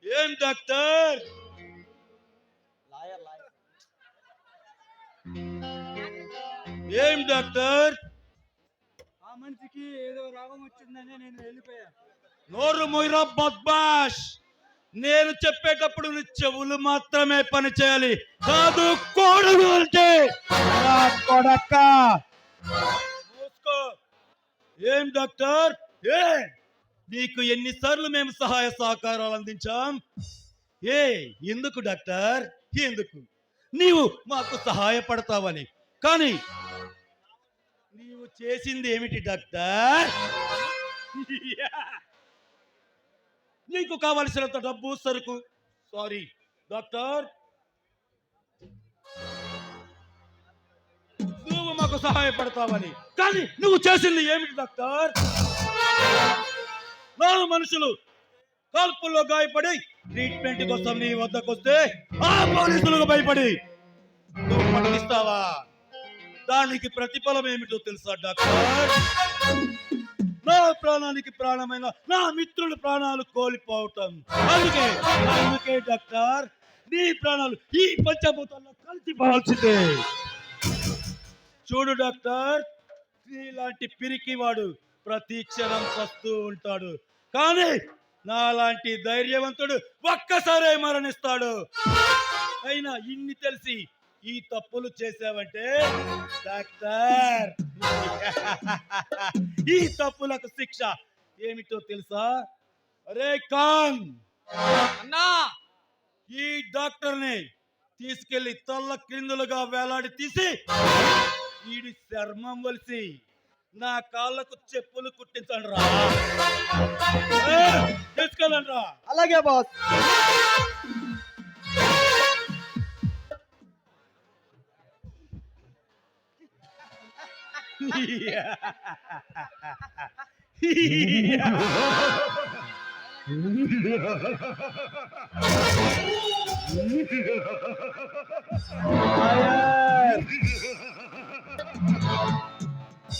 ఏం డాక్టర్? ఏం డాక్టర్? ఆ మనిషికి ఏదో రోగం వచ్చిందని నేను వెళ్ళిపోయా. నోరు మొయ్యరా బద్మాష్. నేను చెప్పేటప్పుడు నీ చెవులు మాత్రమే పని చేయాలి, కాదు కోడలు అంటే. కొడక్క మూసుకో. ఏం డాక్టర్? నీకు ఎన్నిసార్లు మేము సహాయ సహకారాలు అందించాం? ఎందుకు డాక్టర్? ఎందుకు? నీవు మాకు సహాయపడతావని. కానీ నీవు చేసింది ఏమిటి డాక్టర్? నీకు కావలసినంత డబ్బు సరుకు. సారీ డాక్టర్, నువ్వు మాకు సహాయపడతావని. కానీ నువ్వు చేసింది ఏమిటి డాక్టర్? 4 మనుషులు కాల్పుల్లో గాయపడి ట్రీట్మెంట్ కోసం నీ వద్దకు వస్తే ఆ పోలీసులకు భయపడి నువ్వు పట్టిస్తావా? దానికి ప్రతిఫలం ఏమిటో తెలుసా డాక్టర్? నా ప్రాణానికి ప్రాణమైన నా మిత్రుల ప్రాణాలు కోల్పోవటం. అందుకే డాక్టర్, నీ ప్రాణాలు ఈ పంచభూతాల్లో కలిసిపోవాల్సిందే. చూడు డాక్టర్, నీలాంటి పిరికివాడు ప్రతి క్షణం చస్తూ ఉంటాడు. కానీ నాలాంటి ధైర్యవంతుడు ఒక్కసారే మరణిస్తాడు. అయినా ఇన్ని తెలిసి ఈ తప్పులు చేసావంటే డాక్టర్, ఈ తప్పులకు శిక్ష ఏమిటో తెలుసా? అరే ఖాన్ అన్నా, ఈ డాక్టర్ని తీసుకెళ్లి తల్ల క్రిందులుగా వేలాడి తీసి వీడి చర్మం వలిసి నా కాళ్ళకు చెప్పులు కుట్టించండి రా. తీసుకెళ్ళండి రా. అలాగే బాస్.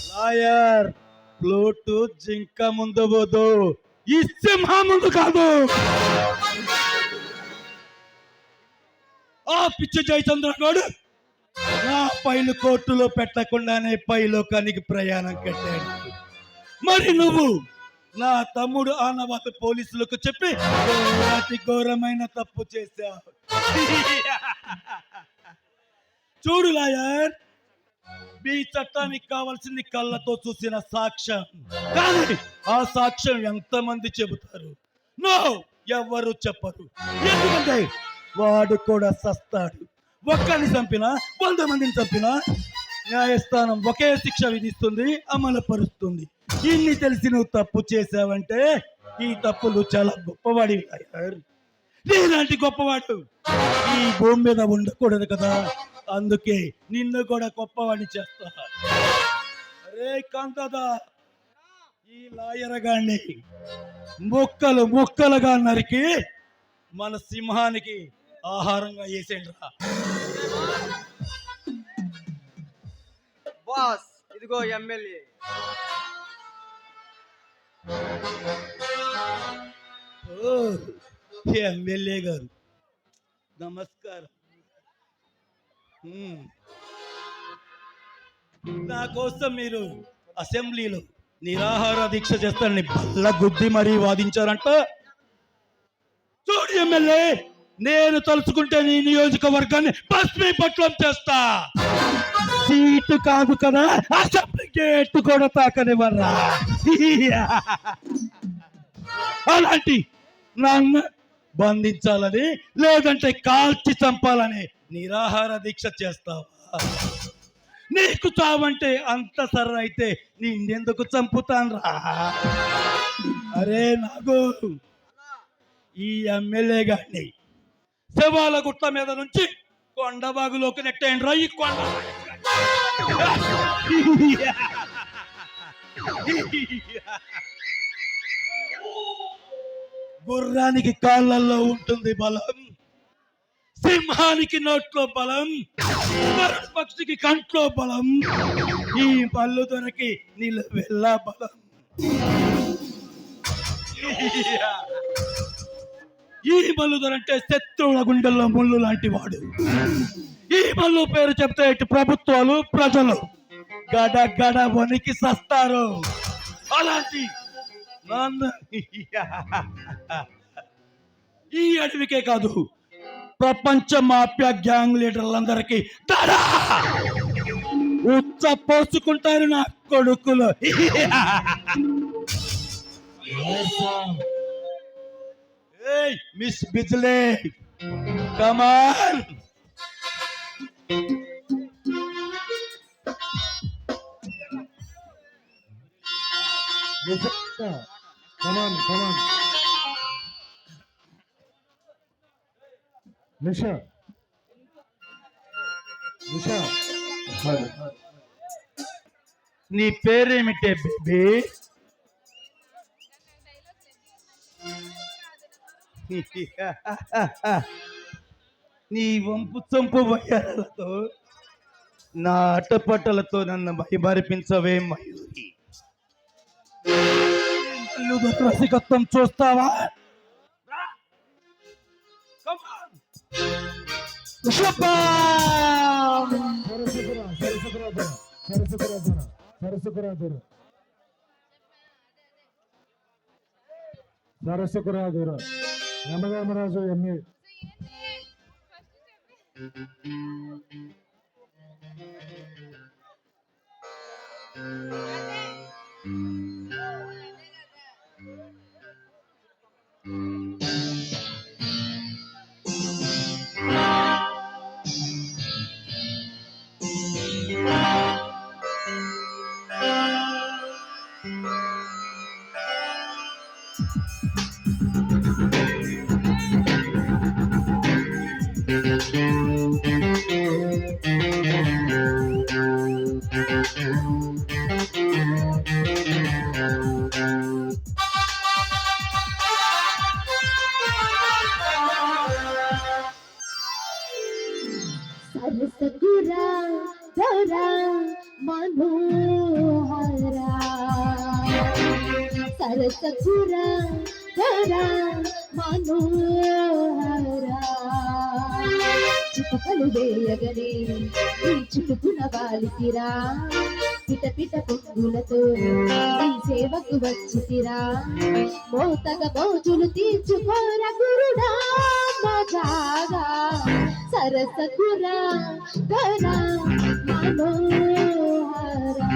లాయర్, ప్లూటు జింక ముందు పోదు, ఈ సింహ ముందు కాదు. ఆ పిచ్చి జయచంద్ర గాడు నా పైలు కోర్టులో పెట్టకుండానే పైలోకానికి ప్రయాణం కట్టాడు. మరి నువ్వు నా తమ్ముడు ఆనవాళ్ళ పోలీసులకు చెప్పి అతి ఘోరమైన తప్పు చేశావు. చూడు లాయర్, మీ చట్టానికి కావాల్సింది కళ్ళతో చూసిన సాక్ష్యం. కానీ ఆ సాక్ష్యం ఎంతమంది చెబుతారు? నో, ఎవ్వరు చెప్పరు. ఎందుకంటే వాడు కూడా సస్తాడు. ఒక్కరిని చంపినా 100 మందిని చంపినా న్యాయస్థానం ఒకే శిక్ష విధిస్తుంది, అమలు పరుస్తుంది. ఇన్ని తెలిసి నువ్వు తప్పు చేసావంటే ఈ తప్పులు చాలా గొప్పవాడివి. నీలాంటి గొప్పవాడు ఈ భూమి మీద ఉండకూడదు కదా, అందుకే నిన్ను కూడా గొప్పవాడిని చేస్తా. అరే కాంతదా, ఈ లాయర్ గాన్ని ముక్కలు ముక్కలుగా నరికి మన సింహానికి ఆహారంగా వేసేయండి రా. బాస్ ఇదిగో ఎమ్మెల్యే. ఓ ఎమ్మెల్యే గారు నమస్కారం. నా కోసం మీరు అసెంబ్లీలో నిరాహార దీక్ష చేస్తారని బల్ల గుద్ది మరీ వాదించారంట. చూడు ఎమ్మెల్యే, నేను తలుచుకుంటే నీ నియోజకవర్గాన్ని భస్మీపట్నం చేస్తా. సీటు కాదు కదా, అసెంబ్లీ గేటు కూడా తాకనివ్వరా. అలాంటి నన్ను బంధించాలని లేదంటే కాల్చి చంపాలని నిరాహార దీక్ష చేస్తావా? నీకు చావంటే అంత సర్ర అయితే నిన్నెందుకు చంపుతాను రా. అరే నాగు, ఈ ఎమ్మెల్యే గారిని శవాల గుట్ట మీద నుంచి కొండబాగులోకి నెట్టేయండి రా. ఈ కొండ గుర్రానికి కాళ్ళల్లో ఉంటుంది బలం, సింహానికి నోట్లో బలం, పక్షికి కంట్లో బలం, ఈ పళ్ళు దొరికి నిలువెల్లా బలం. ఈ మల్లుదర్ అంటే శత్రువుల గుండెల్లో ముళ్ళు లాంటి వాడు. ఈ మల్లు పేరు చెప్తే ఇటు ప్రభుత్వాలు ప్రజలు గడ గడ వణికి సస్తారు. అలాంటి ఈ అడవికే కాదు, ప్రపంచ మాఫియా గ్యాంగ్ లీడర్లందరికీ ఉచ్చ పోసుకుంటారు నా కొడుకులు. Hey, Miss Bijle, come on. Come on. Nisha. నీ పేరేమిటే బేబీ? నీ వంపు చంపు వయ్యాలతో నా అట్టపట్టలతో నన్ను భయభరిపించవే మయూరి. రసికత్వం చూస్తావా? సరస్సుకురాదురా యమధర్మరాజు ఎమ్మె సరసగురా దరా మనోహరా సరసగురా ధరా మనోహరా చుట్టుకలు వేయగనే ఈ చుట్టుకున్న వాలితిరా పిట పిట పొంగులతో ఈ సేవకు వచ్చితిరా మోతగా మోజులు తీర్చుకోర గురుడా మజాగా సరసకురా ధరా మనోహరా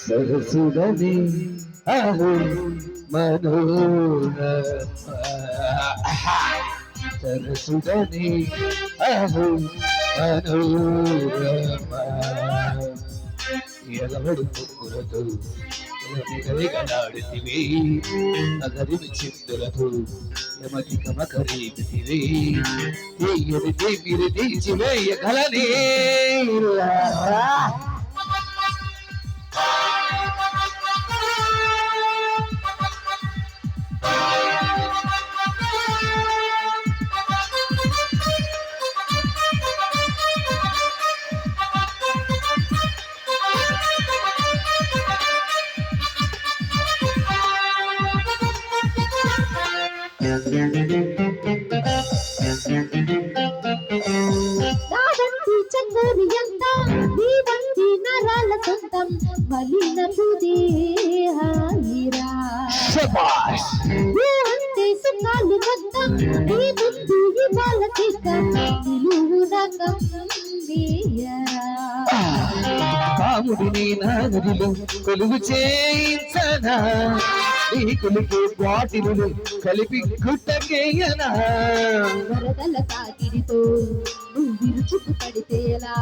సరసుడని అహో మనోరమ సరసుడని అహో మనోరమ ఎలవడు పొక్కులతో నిగనిగలాడుతివి నగరిని చిందులతో యమతి కమకరీతివి తీయనిది మీరు తీసివేయగలనే నావంటి చందరి ఎంత నీ వంటి నరాల సొంతం మలిన హాయిరా అంతే సుఖాలు మొత్తం నీ ముందు ఇవాళ సిద్ధం నిలువున కమ్మేయరా కాముడిని నాగదిలో కొలువు చేయించనా నీ కొలికే బాటిలు కలిపి గుట్టకేయనా వరదల తాకిడితో నువ్వు విరుచుకు పడితే ఎలా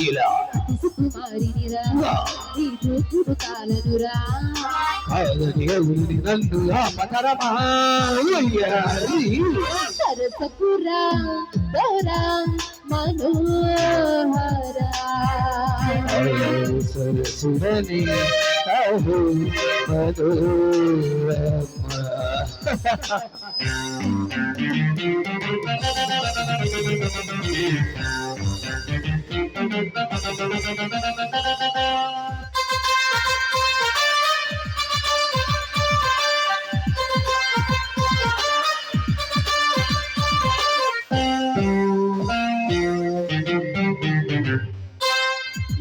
ఇలా సుకుమారినిరా నీ చూపుడు కాలనురా కాదని ఎవరిని నన్ను ఆపతరమా సరసకురా ధరా మనోహరా సరసుడని అహో మనోరమ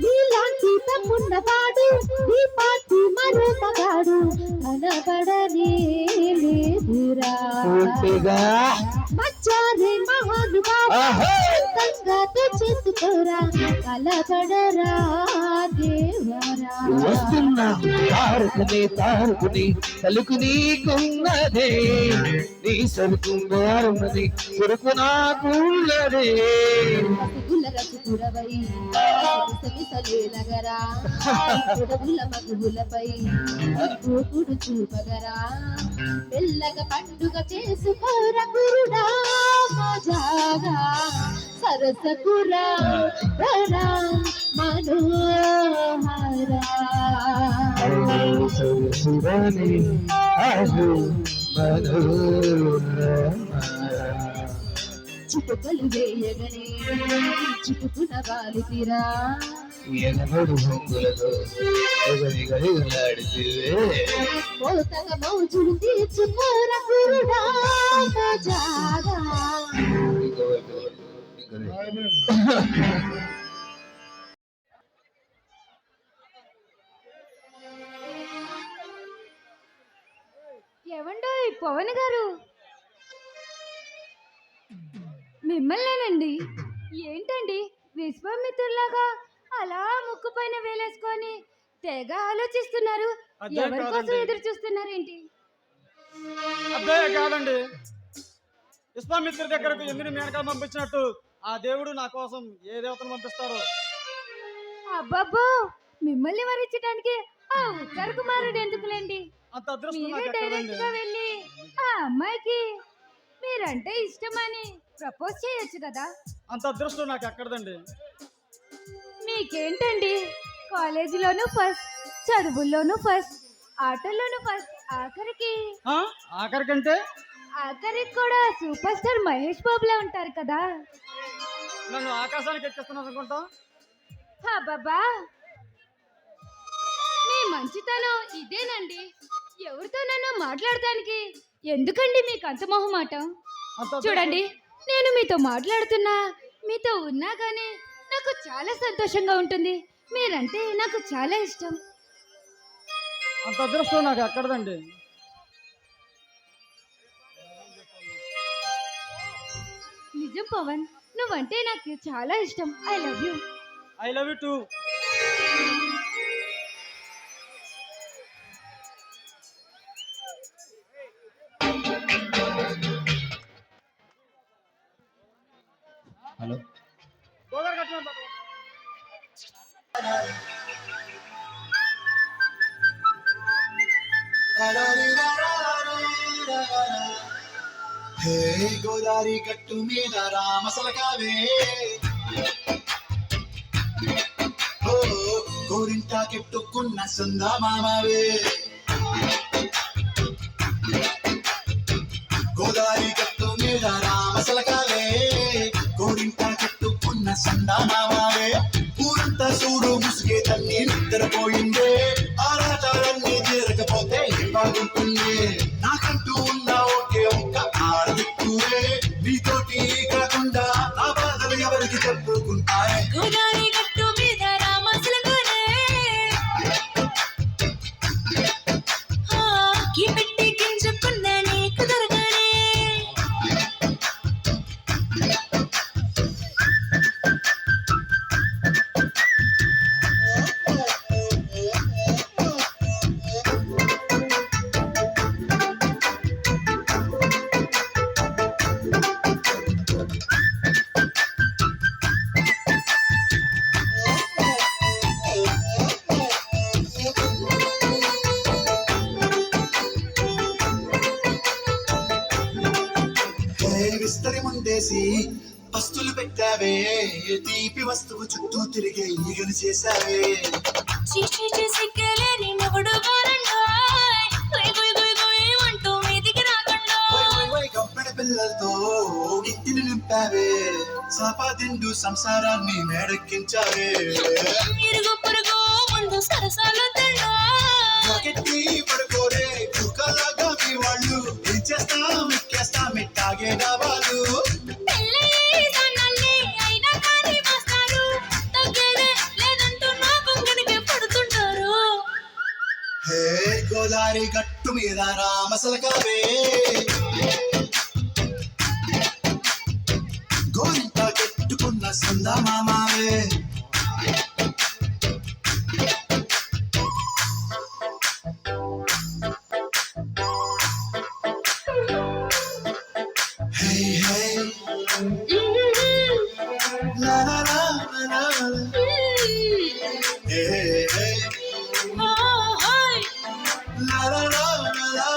నీలాంటి తమ్మున్నవాడు నీ పాటి మరో మగాడు కనబడనే లేదురా పూర్తిగా మచ్చారే మహానుభావ అంతంగా చేసుకోరా కలబడరా దేవరా వస్తున్నా తారుకుని తలుకు నీకున్నదే నీ సరుకు మారున్నది సరుకు నాకున్నదే పసిగుల రసపురవై సమిసలేలగరా పొడవుల మగువులపై గోపుడు చూపగరా మెల్లగా పండుగ చేసుకోర గురుడా మజాగా సరసకురా ధరా మనోహరా సరసుడని అహో మనోరమ చిటుకలు వేయగనే చిటుకున వాలితిరా ఎనబడు హొంగులతో గడిగడిగలాడుతివే మోతగా మౌజులు తీర్చుకోర గురుడా మజాగా ఏవండో పవన్ గారు, మిమ్మల్నేనండి. ఏంటండి విశ్వామిత్రులాగా అలా ముక్కు పైన వేలేసుకొని తెగ ఆలోచిస్తున్నారు? ఎవరి కోసం ఎదురు చూస్తున్నారేంటి? అబ్బే కాదండి, విశ్వామిత్రుడి దగ్గరకు ఎందుకు మేనకా పంపించినట్టు ఆ దేవుడు నా కోసం ఏ దేవతను పంపిస్తారో. అబ్బబ్బో, మిమ్మల్ని వరించడానికి ఆ ఉత్తర కుమారుడు ఎందుకులేండి? అంత అదృష్టం మీరే నాకు ఎక్కడండి. డైరెక్ట్ గా వెళ్ళి ఆ అమ్మాయికి మీరంటే ఇష్టమని ప్రపోజ్ చేయొచ్చు కదా. అంత అదృష్టం నాకు ఎక్కడదండి. మీకేంటండి కాలేజీలోనూ ఫస్ట్, చదువుల్లోనూ ఫస్ట్, ఆటల్లోనూ ఫస్ట్, ఆఖరికంటే ఆఖరికి కూడా సూపర్ స్టార్ మహేష్ బాబులా ఉంటారు కదా. నన్ను ఆకాశానికి ఎక్కిస్తున్నాను అనుకుంటా. బాబా మీ మంచితనం ఇదేనండి. ఎవరితోనైనా మాట్లాడడానికి ఎందుకండి మీకు అంత మొహమాటం? చూడండి, నేను మీతో మాట్లాడుతున్నా, మీతో ఉన్నా కానీ నాకు చాలా సంతోషంగా ఉంటుంది. మీరంటే నాకు చాలా ఇష్టం. అంత అదృష్టం నాకు ఎక్కడదండి. నిజం పవన్, నువ్వంటే నాకు చాలా ఇష్టం. I love you. I love you too. Hello, hey Godari గట్టు మీద రామసలకావే, ఓ గోరింటా కెట్టుకున్న సుందమామవే. గోదారి గట్టు మీద రామసలకావే, గోరింటా కెట్టుకున్న సుందమామవే. ఊరంతా చూడు ముసుగే తల్లి నిద్రపోయిందే, ఆరాటాలన్నీ తీరకపోతే బాగుంటుంది. నాకంటూ ఉన్న ఒకే ఒక్క ఆడదిక్కువే, నీతోటి కాకుండా నా బాధలు ఎవరికి చెప్పుకుంటాయి. గోదావరి గట్టు మీద రామసలకానే, పెట్టి గింజుకున్న నీకు దొరకనే. విస్తరి ముందేసి పస్తులు పెట్టావే, తీపి వస్తువు చుట్టూ తిరిగే ఈగలు చేశావే. చీచి చేసి గెలేని మొగుడు గోరండాయ్, గొయ్ గొయ్ గొయ్ గొయ్ అంటూ మీదికి రాకుండా గంపెడ పిల్లలతో ఇంటిని నింపావే, సాపాదిండు సంసారాన్ని మేడెక్కించావే. ఇరుగు పొరుగు ముందు సరసాలు కెట్టి పడుకోరే కుక్కలాగా మీ వాళ్ళు, ఏం చేస్తాం ఎక్కేస్తాం ఎట్టాగే డాబాలు. హే గోదావరి గట్టు మీద రామసలకావే, గోరింటా కెట్టుకున్న సందమామవే. Hey, hey, la la la la la, hey, hey, la la la la la.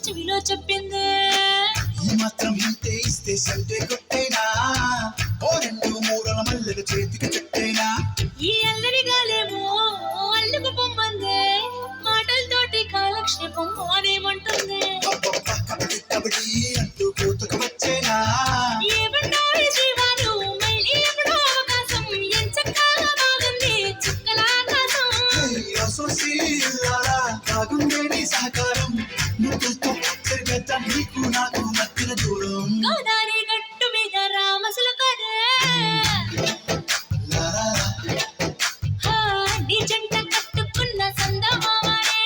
చెవిలో చెప్పింది, ఈ మాత్రం ఇంతే ఇస్తే సంటే కొట్టేనా, ఓ రెండు మూరల మల్లెల చేతికి చెట్టేనా. ఈ అల్లరి గాలేమో అల్లుకు పొమ్మందే, మాటలతోటి కాలక్షేపం అనేమంటుంది. కబడ్డీ కబడ్డీ అంటూ కూతుకు వచ్చేనా, ఏమంటారు జీవాలు మళ్ళీ ఎప్పుడో అవకాశం, ఎంచక్కా బాగుంది చుక్కల ఆకాశం. బాగుందే నీ సహకారం, నువ్వుతో నీకు నాకు మధ్యన దూరం. గోదావరి గట్టు మీద రామసలకానే, నీ జంట కట్టుకున్న సందమామనే.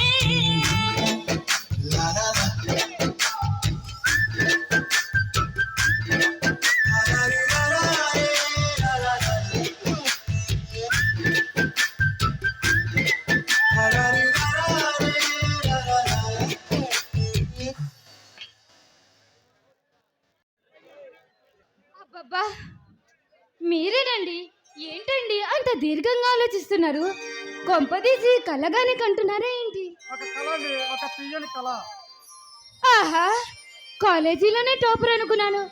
దీర్ఘంగా ఆలోచిస్తున్నారు? కొంపదీసి కలగానే కంటున్నారా ఏంటి? ఒక కళ అండి, ఒక తీయని కళ. ఆహా, కాలేజీలోనే టాపర్ అనుకున్నాను.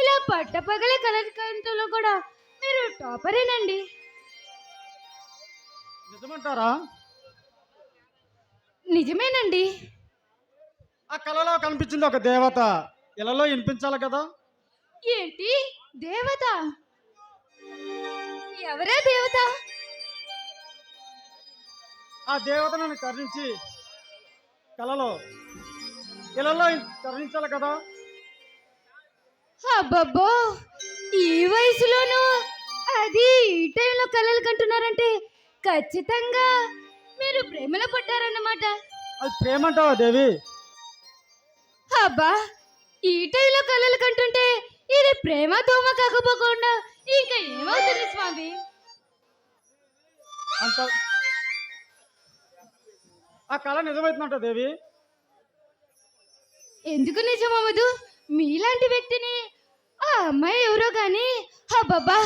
ఇలా పట్టపగలే కలర్ కంటలో కూడా మీరు టాపరేనండి. నిజమంటారా? నిజమేనండి. ఆ కళలో కనిపించింది ఒక దేవత, ఇళ్ళలో వినిపించాలి కదా. ఏంటి దేవత? ఎవరా దేవత? ఆ దేవత నన్ను కరుణించి కళలో ఇళ్ళలో కరుణించాలి కదా. అబ్బబ్బో, ఈ వయసులోనూ అది ఈ టైంలో కలలు కంటున్నారంటే ఖచ్చితంగా మీరు ప్రేమలో పడ్డారన్నమాట. అది ప్రేమ అంటావా దేవి? అబ్బా, ఈ టైంలో కలలు కంటుంటే ఇది ప్రేమ దోమ కాకపోకుండా ఇంకా ఏమవుతుంది స్వామి? అంత ఆ కళ నిజమవుతుందంట దేవి. ఎందుకు నిజమవ్వదు? మీలాంటి వ్యక్తిని ఆ అమ్మాయి ఎవరో గాని అబ్బబ్బా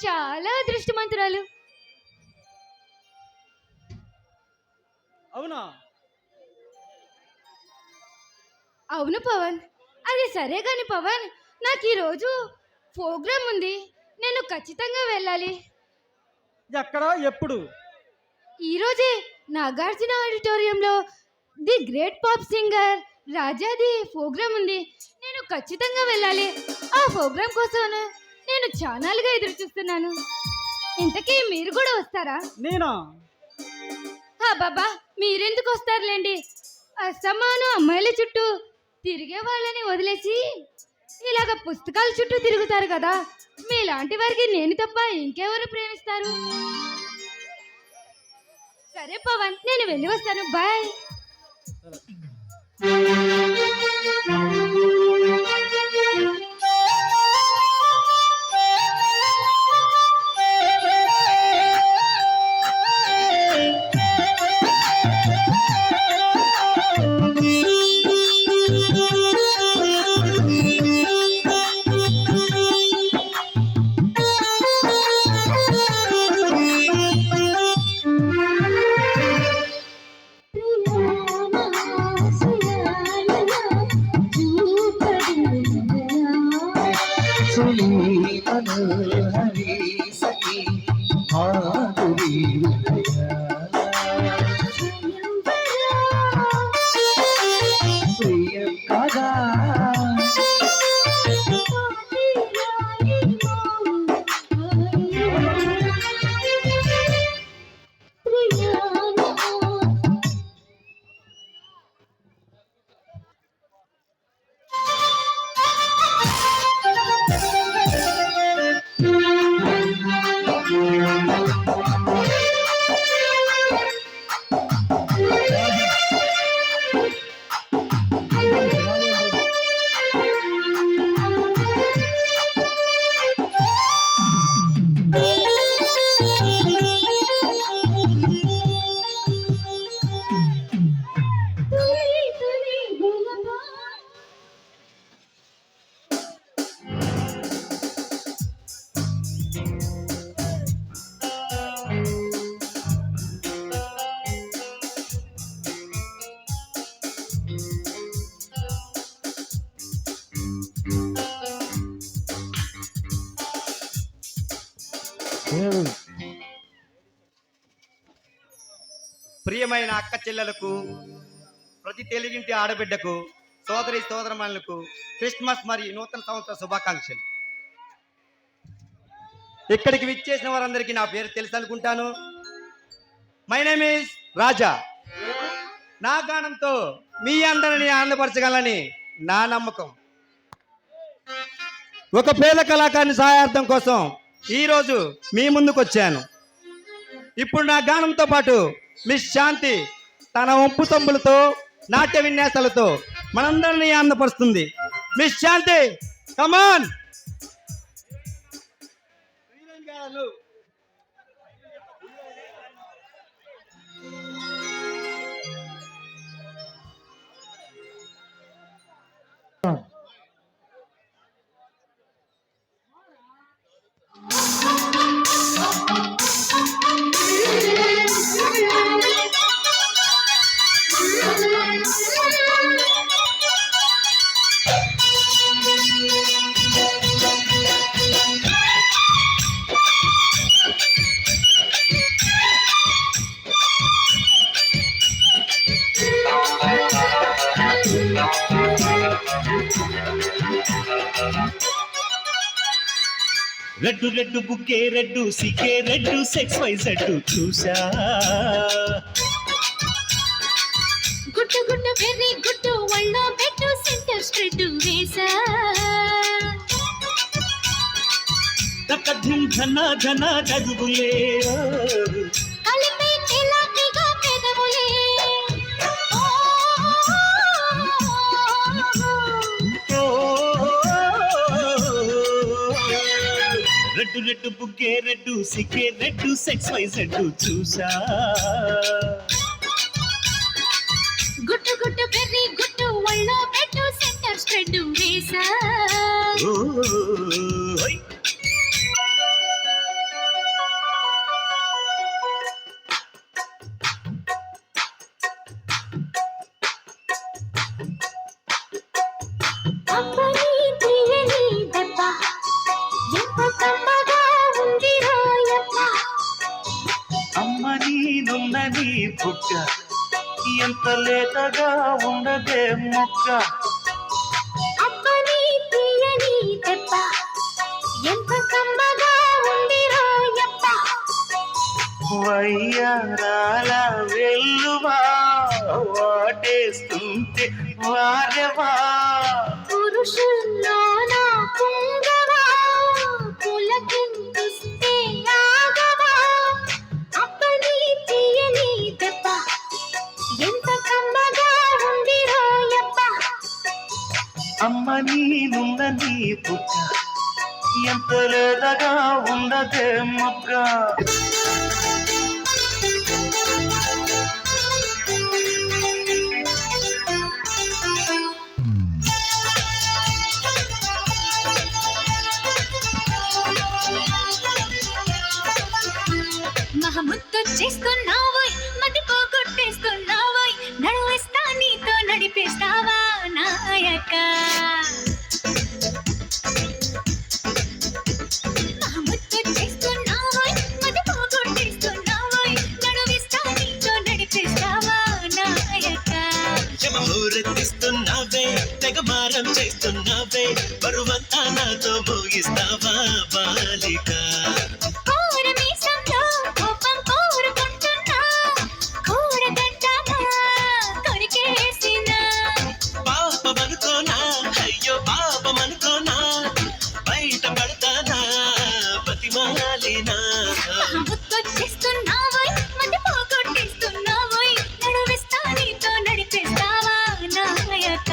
చాలా అదృష్టవంతురాలు. అవునా? అవును పవన్. అది సరే కాని పవన్, నాకు ఈరోజు ప్రోగ్రామ్ ఉంది, నేను ఖచ్చితంగా వెళ్ళాలి. ఎక్కడ, ఎప్పుడు? ఈరోజే నాగార్జున ఆడిటోరియంలో ది గ్రేట్ పాప్ సింగర్ రాజాది ప్రోగ్రామ్ ఉంది, నేను ఖచ్చితంగా వెళ్ళాలి. ఆ ప్రోగ్రామ్ కోసం నేను చాలాగా ఎదురు చూస్తున్నాను. ఇంతకీ మీరు కూడా వస్తారా? నేనా? బాబా, మీరెందుకు వస్తారులేండి. అస్తమాను అమ్మాయిల చుట్టూ తిరిగే వాళ్ళని వదిలేసి ఇలాగ పుస్తకాల చుట్టూ తిరుగుతారు కదా. మీలాంటి వారికి నేను తప్ప ఇంకెవరు ప్రేమిస్తారు? సరే పవన్, నేను వెళ్ళి వస్తాను. బాయ్. ప్రియమైన అక్క చెల్లెలకు, ప్రతి తెలుగింటి ఆడబిడ్డకు, సోదరి సోదరమణులకు క్రిస్మస్ మరియు నూతన సంవత్సర శుభాకాంక్షలు. ఇక్కడికి విచ్చేసిన వారందరికీ నా పేరు తెలుసు అనుకుంటాను. మై నేమ్ ఈస్ రాజా. నా గానంతో మీ అందరిని ఆనందపరచగలని నా నమ్మకం. ఒక పేద కళాకారుని సహాయార్థం కోసం ఈరోజు మీ ముందుకు వచ్చాను. ఇప్పుడు నా గానంతో పాటు మిస్ శాంతి తన ఒంపు తొంపులతో, నాట్య విన్యాసాలతో మనందరినీ ఆనందపరుస్తుంది. Miss Shanti, come on. Red red బుక్కే రెడ్డు సికే రెడ్డు సెక్స్ వై జెడ్ చూసా గుట్టు గుట్టు వెర్రి గుట్టు ఒళ్ళో పెట్టు సెంటర్ స్ట్రెడ్ వేసా తకధిం ధన ధన గదుగులే కలిపి తెలాపిగా పెదవులే రెడ్డు రెడ్డు బుక్కే రెడ్డు సికే రెడ్డు సెక్స్ వై జెడ్ చూసా గుట్టు గుట్టు వెర్రి గుట్టు ఒళ్ళో పెట్టు సెంటర్ స్ట్రెడ్ వేసా ఓయ్ అప్పని తీయని దెబ్బ ఎంత కమ్మగా ఉంది రోయప్ప అమ్మ నీనున్న నీ బుగ్గ ఎంత లేతగా ఉండదే మొక్క అప్పని తీయని దెబ్బ ఎంత కమ్మగా ఉంది రోయప్ప వయ్యారాల వెల్లువా వాటేస్తుంటే వారెవా పురుషుల్లోన పుంగవా పులకింతుస్తే ఆగవా అప్పని తీయని దెబ్బ ఎంత కమ్మగా ఉంది రోయప్ప అమ్మ నీనున్న నీ బుగ్గ ఎంత లేతగా ఉండదే మొక్క మహముద్దొచ్చేస్తున్నావోయ్ మతి పోగొట్టేస్తున్నావోయ్ నడువేస్తా నీతో నడిపేస్తావా నాయక మహముద్దొచ్చేస్తున్నావోయ్ మతి పోగొట్టేస్తున్నావోయ్ నడువేస్తా నీతో నడిపేస్తావా నాయక ఊరెత్తిస్తున్నావే తెగమారం చేస్తున్నావే బరువంతా నాతో భోగిస్తావా బాలిక కోరమీసంలో కోపం కోరుకుంటున్నా కూడగట్టాగా కొరికేసినా పాపమనుకోనా అయ్యో పాపమనుకోనా బయట పడతానా బతిమాలినా ముద్దొచ్చేస్తున్నావోయ్ మతి పోగొట్టేస్తున్నావోయ్ నడువేస్తా నీతో నడిపేస్తావా నాయక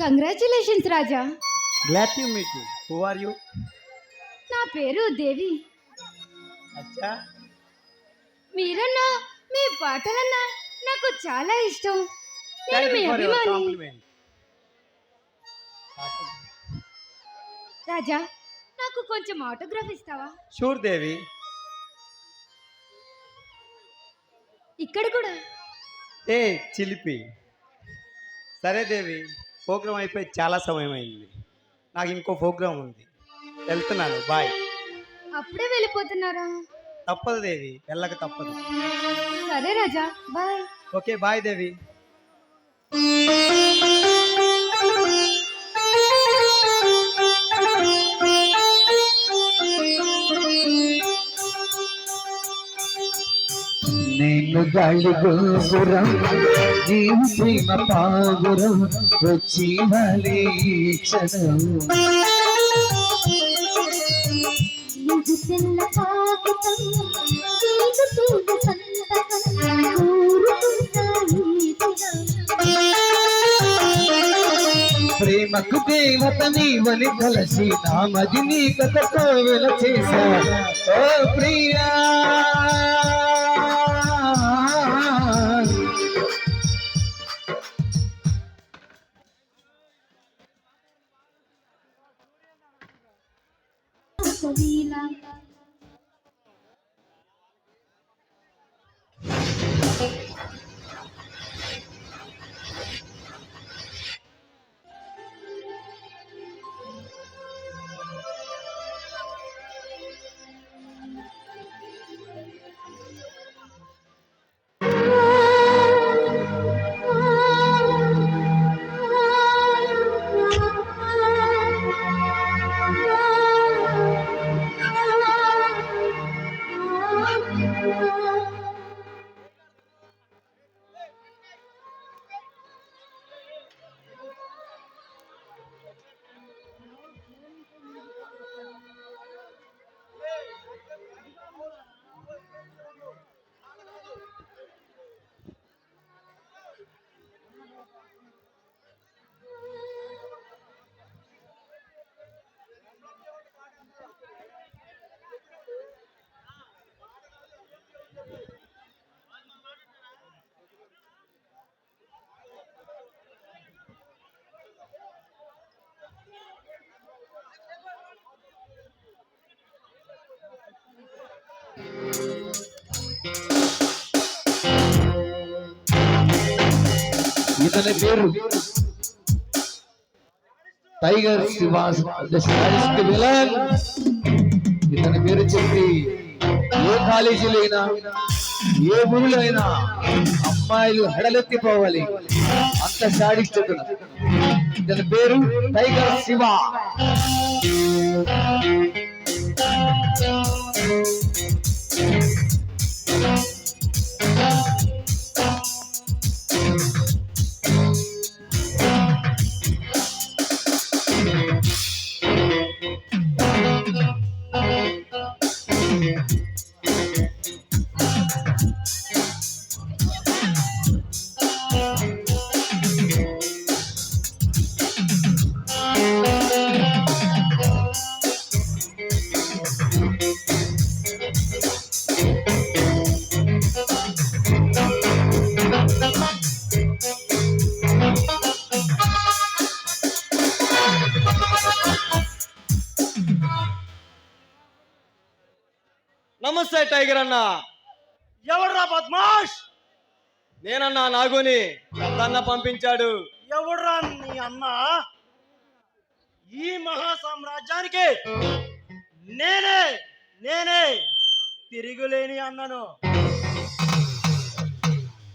congratulations Raja. Glad to meet you. Who are you? నా పేరు దేవి. అచ్చా, మీరన్నా మీ పాటలన్నా నాకు చాలా ఇష్టం. నేను మీ అభిమాని. కాంప్లిమెంట్. రాజా, నాకు కొంచెం ఆటోగ్రాఫ్ ఇస్తావా? షూర్ దేవి. ఇక్కడ కూడా. ఏ చిలిపి. సరే దేవి, ప్రోగ్రామ్ అయిపోయి చాలా సమయం అయింది. నాకు ఇంకో ప్రోగ్రామ్ ఉంది, వెళ్తున్నాను. బాయ్. అప్పుడే వెళ్ళిపోతున్నారా? తప్పదు దేవి, వెళ్ళక తప్పదు. సరే రాజా, బాయ్. ఓకే బాయ్ దేవి. నేను గాలి గోపురం నీవు ప్రేమ పాగురం వచ్చి వాలి క్షణం ఇది తెల్ల కాగితం తీగ తీగ సంతకం ఊరుకుంటాయి ప్రేమకు దేవత నీవని కలసి నామది నీ కథతో వెల చేశా. ఓ ప్రియా ఇతని పేరు టైగర్ శివాస్ విలన్. ఇతని పేరు చెప్పి ఏ కాలేజీలో అయినా ఏ ఊరిలో అయినా అమ్మాయిలు హెడలెత్తిపోవాలి, అంత సాడిస్తున్నా. ఇతని పేరు టైగర్ శివ. నమస్తే టైగర్ అన్న. ఎవడ్రా బద్మాష్? నేనన్నా నాగుని పెద్దన్న పంపించాడు. ఎవడ్రా నీ అన్న? ఈ మహా సామ్రాజ్యానికి నేనే నేనే తిరుగులేని అన్నను.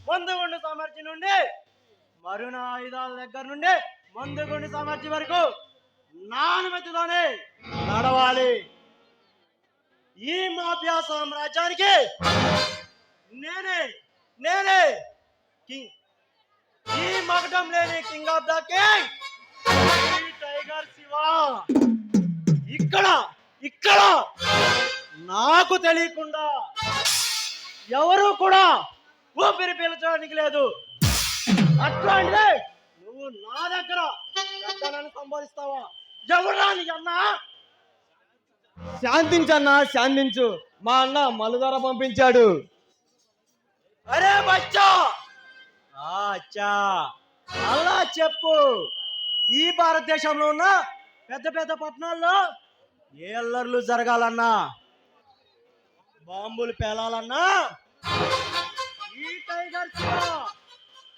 మందుగుండు సామర్థ్యం నుండి మరుణ ఆయుధాల దగ్గర నుండి మందుగుండు సామర్థ్యం వరకు నా అనుమతితోనే నడవాలి. ఈ మాఫియా సామ్రాజ్యానికి నేనే నేనే కింగ్. ఈ మగటం లేని king of the king tiger Shiva. ఇక్కడ ఇక్కడ నాకు తెలియకుండా ఎవరు కూడా ఊపిరి పీల్చడానికి లేదు. అట్లాంటిదే నువ్వు నా దగ్గర పెద్దలను సంబోధిస్తావా? ఎవరా నీ అన్నా? శాంతించన్నా, శాంతించు. మా అన్న మలుదార పంపించాడు. అరే బచ్చా, అచ్చా అలా చెప్పు. ఈ భారతదేశంలో ఉన్న పెద్ద పెద్ద పట్టణాల్లో ఏ అల్లర్లు జరగాలన్నా, బాంబులు పేలాలన్నా ఈ టైగర్ శివ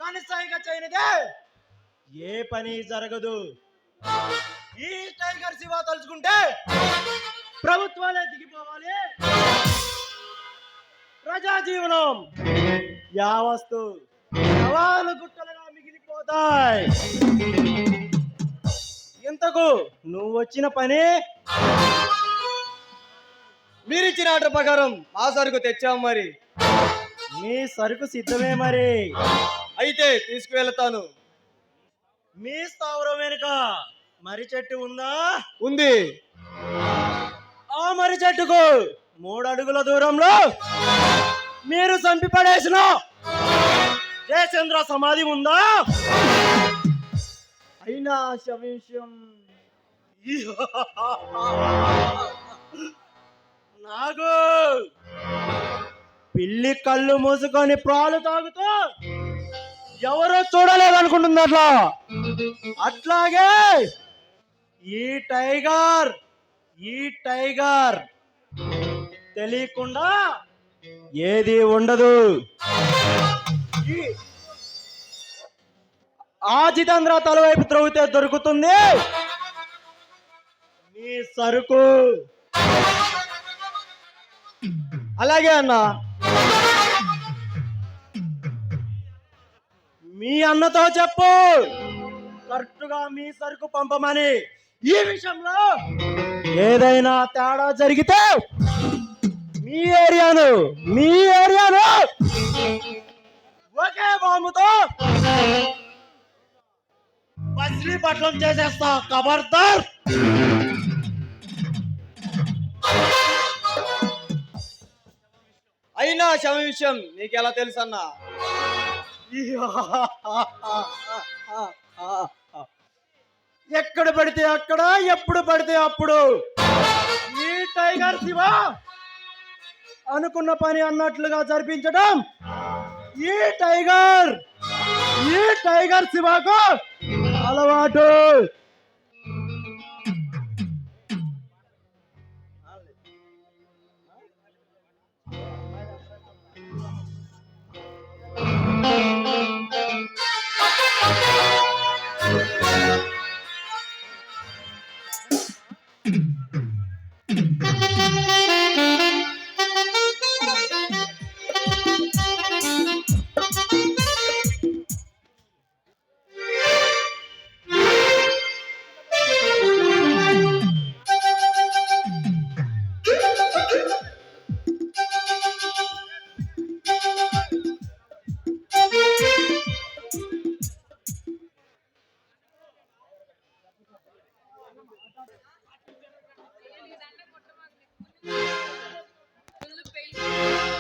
కనసాయిగా చేయనిదే ఏ పని జరగదు. ఈ టైగర్ శివ తలుచుకుంటే ప్రభుత్వాలే దిగిపోవాలి. ప్రజా జీవనం యావస్తు శవాలు గుట్టలుగా మిగిలిపోతాయి. ఇంతకు నువ్వు వచ్చిన పని? మీరిచ్చిన ఆర్డర్ ప్రకారం మా సరుకు తెచ్చాం. మరి మీ సరుకు సిద్ధమే. మరి అయితే తీసుకువెళ్తాను. మీ స్థావరం వెనుక మర్రి చెట్టు ఉందా? ఉంది. ఆ మర్రి చెట్టుకు 3 అడుగుల దూరంలో మీరు చంపి పడేసిన జయచంద్ర సమాధి ఉందా? అయినా శవింశం నాగు పిల్లి కళ్ళు మూసుకొని ప్రాలు తాగుతూ ఎవరో చూడలేదనుకుంటుంది. అట్లాగే ఈ టైగర్ తెలియకుండా ఏది ఉండదు. ఆ జితేంద్ర తలవైపు త్రవ్వితే దొరుకుతుంది మీ సరుకు. అలాగే అన్నా. మీ అన్నతో చెప్పు కరెక్ట్ గా మీ సరుకు పంపమని. ఈ విషయంలో ఏదైనా తేడా జరిగితే మీ ఏరియాను ఒకే బాంబుతో బస్లీ పట్లం చేసేస్తా. ఖబర్దార్. అయినా శవ విషయం నీకెలా తెలుసు అన్నా? ఎక్కడ పడితే అక్కడ, ఎప్పుడు పడితే అప్పుడు ఈ టైగర్ శివ అనుకున్న పని అన్నట్లుగా జరిపించడం ఈ టైగర్ శివకు అలవాటు.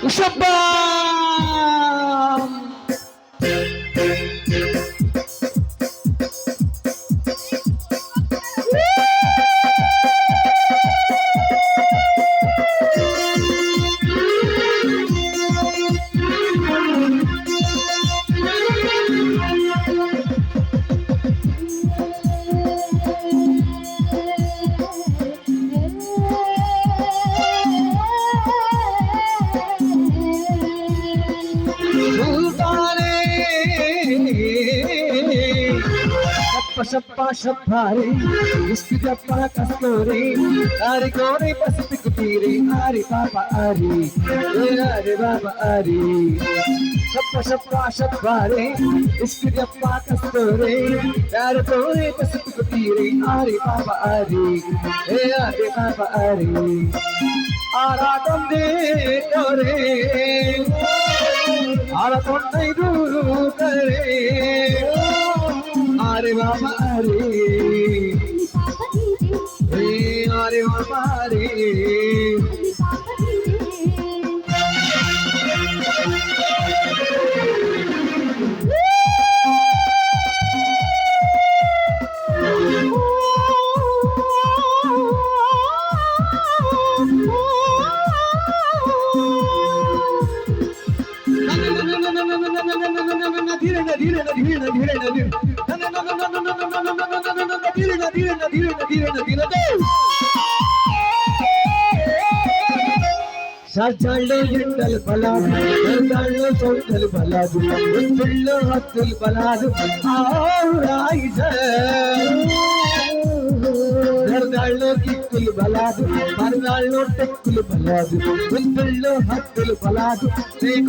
ఉషబ్బా शप्पा शप्पारे इसकी जप्पा कस्तूरी आरी कोरी पसिपिक तीरी आरी पापा आरी अरे बाबा आरी शप्पा शप्पा शप्पारे इसकी जप्पा कस्तूरी आरी कोरी पसिपिक तीरी आरी पापा आरी अरे बाबा आरी आराटम दे तोरे आराटम नहीं दूर करे अरे बाबा अरे अरे बाबा अरे సజాల్లో ఎండలు బలాదు సజాల్లో సొంతలు బలాదు ఒత్తుల్లో హత్తులు బలాదు సరదాల్లో కిక్కులు బలాదు మరదాల్లో టెక్కులు బలాదు ఒత్తుల్లో హత్తులు బలాదు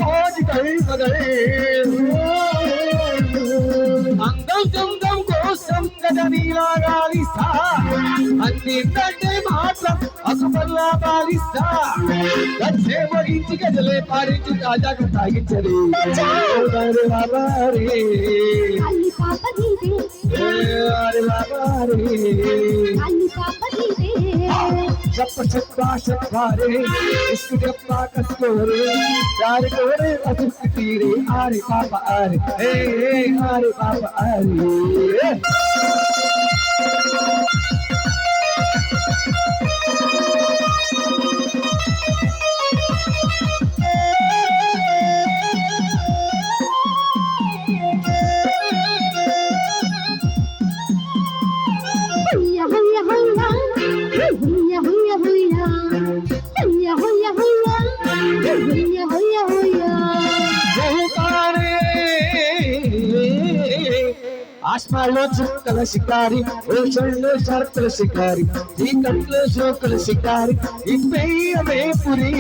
కోటి కల్పదల్ అందం సొంతం కోసం గజనీలా గాలిస్తా అన్నింటే మాత్రం అసుపల్లా పాలిస్తా గచ్చే వహించి గజలే పారించి తాజాగా తాగించరు అరే బాబా రే అరే బాబా రే शप्पा शप्पा शप्पा रे इसकी जप्पा कस्तूरी यारे कोरे अजुक तीरे आरे पापा आरे आरे पापा आरे ఆస్మాల్లో చుక్కల షికారి ఓషన్లో షరతుల షికారి ఈ కంట్లో శోకుల షికారి ఇప్పయ్యమే పురి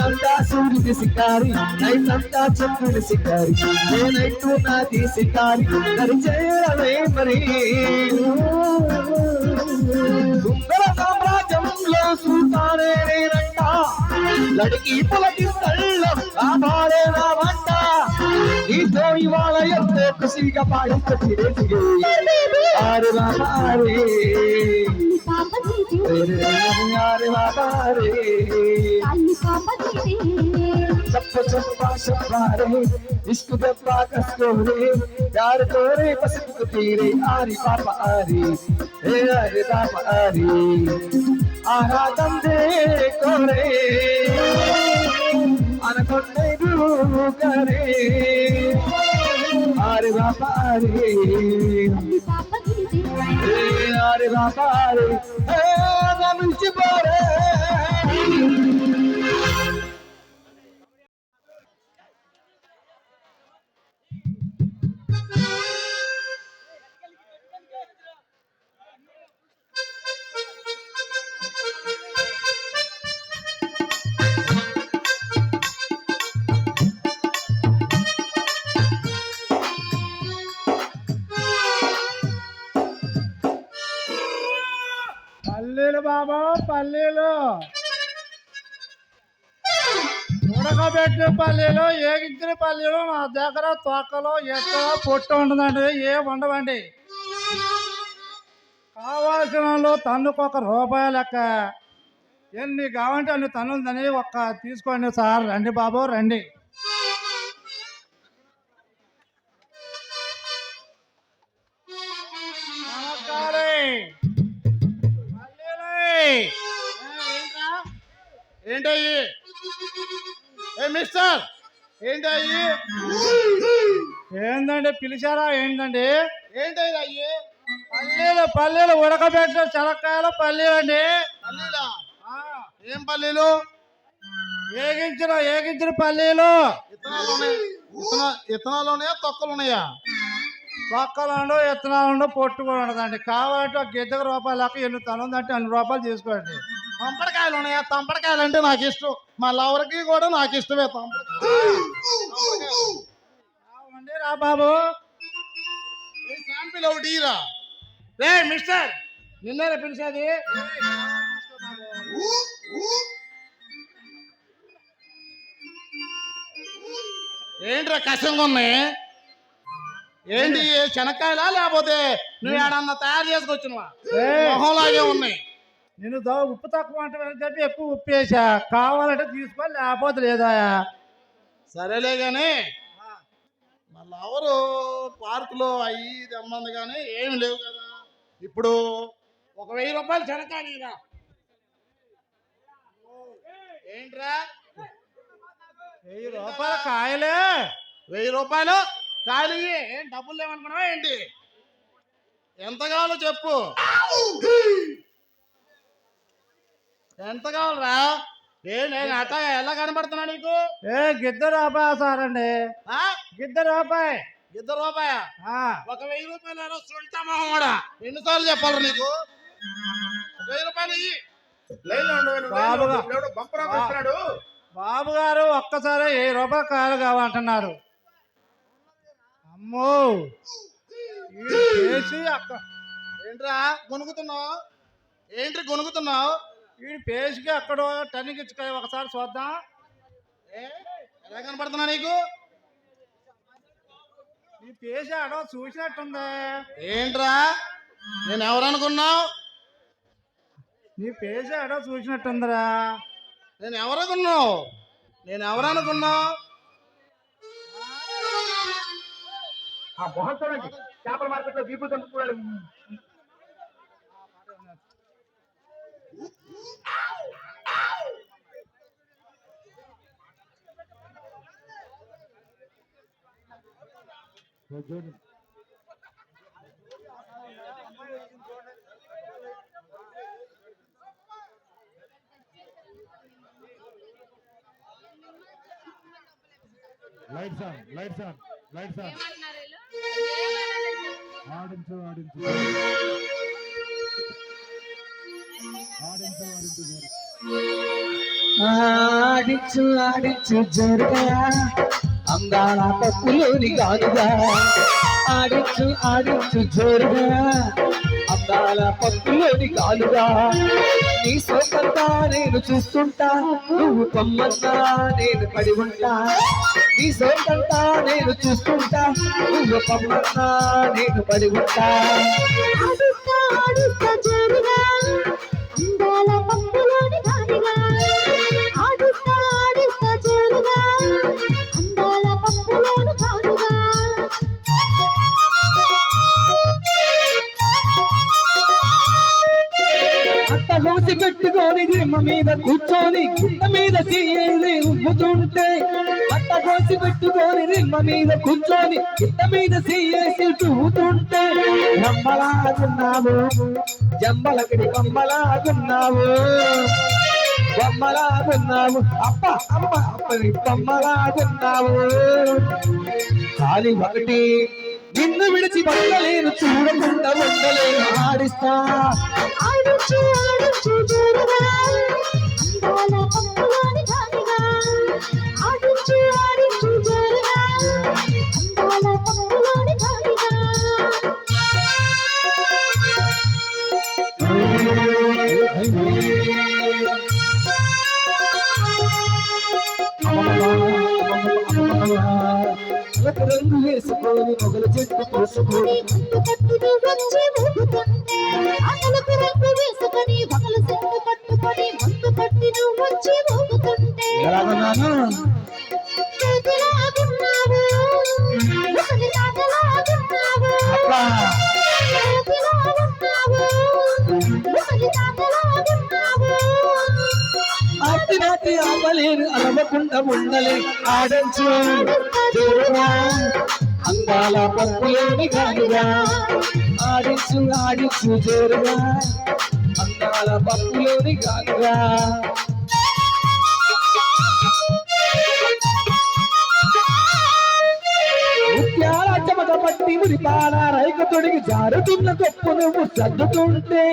అంతా సూర్యుడి షికారి నైట్ అంతా చంద్రుడి షికారి నేనైతూ నాది షికారి నరిచేయడమే మరి సుందర సామ్రాజ్యంలో సుల్తానే నేనంట లడికి పులకిస్తల్లో కాపాడే నా వంట నీతో ఇవాళ ఎంతో ఖుషిగా పాడించ తిరిగి ఆరే బాబా రే ఆరే బాబా రే చప్ప చప్ప చప్ప రే ఇష్క్ దప్పా కస్తూరి యార్ తోరే పసిపికు తీరే ఆరి పాప ఆరి అరే బాబా ఆరి ఆరాధం దే కోరే అనకొండే करे अरे बाबा रे अरे बाबा रे मिर्ची बोरे పల్లీలు బాబా పల్లీలు ఉడకబెట్టిన పల్లీలు ఏగించిన పల్లీలు నా దగ్గర తొక్కలు ఎక్కడ పొట్టు ఉండదండి ఏం ఉండవండి. కావాల్సిన వాళ్ళు తన్నుకు ₹1 లెక్క ఎన్ని కావాలంటే అన్ని తనుందని ఒక్క తీసుకోండి సార్. రండి బాబు రండి. ఏంటయ్యి ఏ మిస్టర్ ఏంటయ్యి? ఏందండి పిలిచారా ఏంటండి? ఏంటయ్యి అయ్యి? పల్లీలు ఉడకబెట్టిన చెనక్కాయలు పల్లీలండి. పల్లీలా? ఏం పల్లీలు? ఏగించిన పల్లీలు. ఇత్తనాలు ఉన్నాయా తొక్కలు ఉన్నాయా? తొక్కలు ఇత్తనాలు పొట్టు కూడా ఉండదండి. కావాలంటే ఒక గిద్దకు రూపాయలు లెక్క ఎన్ని తనుందంటే అన్ని రూపాయలు తీసుకోండి. తంపడకాయలు ఉన్నాయా? తంపడకాయలు అంటే నాకు ఇష్టం. మా లవరికి కూడా నాకు ఇష్టమే తంపడకాయలు. రా బాబు శాంపిల్ ఒకటి రా. రే మిస్టర్ నిన్నే పిలిచేది. ఏంట్రా కష్టంగా ఉన్నాయి? ఏంటి శనక్కాయలా లేకపోతే నువ్వు ఏడన్నా తయారు చేసుకొచ్చినవా? మొహంలాగే ఉన్నాయి. నేను ఉప్పు తక్కువ అంటే చెప్పి ఎక్కువ ఉప్పు వేసా. కావాలంటే తీసుకోవాలి లేకపోతే లేదా. సరేలే గాని మళ్ళీ ఎవరు పార్కులో అయ్యి తెమ్మంది కానీ ఏమి లేవు కదా. ఇప్పుడు ఒక 1000 రూపాయలు శనక్కాయలు. ఏంట్రా 1000 రూపాయల కాయలే? 1000 రూపాయలు కాయలు ఏం డబ్బులు లేవనుకున్నావా ఏంటి? ఎంత కావాలో చెప్పు. ఎంత కావాలరా? నేను అట్ట ఎలా కనబడుతున్నా నీకు? గిద్ద రూపాయ సార్ అండి. గిద్ద రూపాయ. గిద్ద రూపాయ? ఒక 1000 రూపాయలు సొంతమా కూడా ఎన్నిసార్లు చెప్పాలి నీకు? 1000 రూపాయలు బాబు గారు ఒక్కసారి 1000 రూపాయల కాయలు కావాలంటున్నారు. అమ్మో ఏంట్రా గొనుగుతున్నావు? ఏంటి గొనుగుతున్నావు? వీడి పేసికి అక్కడ టన్నుకి ఇచ్చుకాయ ఒకసారి చూద్దాం. ఎలా కనపడుతున్నా నీకు? నీ పేసి ఆడ చూసినట్టుంది. ఏంట్రా నేను ఎవరనుకున్నావు? నీ పేసి ఆడ చూసినట్టుందిరా. నేను ఎవరనుకున్నావు? ఆ మొహం చూడండి, చేపల మార్కెట్లో వీపు తంపుకోవాలి. Lights on, lights on, lights on. ఆడించు ఆడించు ఆడించు ఆడించు ఆడించు జరుగా అందాల పప్పులోని గానుగా. ఆడించు ఆడించు జోరుగా అందాల పప్పులోని గాలుగా. నీ సోకంతా నేను చూస్తుంటా, నువ్వు కొమ్మంతా నేను పడి ఉంటా. నీ సోకంతా నేను చూస్తుంటా, నువ్వు కొమ్మంతా నేను పడి ఉంటా. అందాల పప్పులోని గాలిగా. ఆడుస్తా ఆడుస్తా జోరుగా అందాల పప్పులోని గాలుగా. అట్ట హోసి పెట్టుకొని దిమ్మ మీద కూర్చొని గిట్ట మీద తీయేది ఉబ్బుతుంటే. అట్ట హోసి పెట్టుకొని దిమ్మ మీద కూర్చొని గిట్ట మీద తీయేసి చూస్తుంటే. నమ్మలాగున్నావు జంబలకడి బొమ్మలాగున్నావు, బొమ్మలాగున్నావు అప్ప అమ్మ అప్పని బొమ్మలాగున్నావు. ఖాళీ ఒకటి నిన్ను విడిచి పడలేను, చూడకుండా ఉండలేను. ఆడిస్తా ఆడుచు ఆడుచు జోరుగా అందాల పప్పులోని గాలిగా. ఆడుచు ఆడుచు జోరుగా అందాల పప్పులోని గాలిగా. ఒక రంగు వేసుకొని మొగల చెట్టు పోసుకొని మందు కట్టుడు వచ్చి ఊగుతుంటే. అతలకు రంగు వేసుకొని ఒకలు సెట్టు కట్టుకొని మందు పట్టి నువ్వు వచ్చి ఊపుతుంటే ఎలాగన్నాను చేతిలాగున్నావు ముసలి తాతలాగున్నావు అట్లా చేతిలాగున్నావు ముసలి తాతలాగున్నావు ఆటి నాటి ఆపలేను అలవకుండా ఉండలే ఆడించు జోరుగా అందాల పప్పులేని కాదుగా ఆడించు ఆడించు జోరుగా అందాల పప్పులేని కాదుగా ముత్యాల చెమట పట్టి మురిపాల రైక తొడిగి జారుతున్న గొప్ప నువ్వు సర్దుతుంటే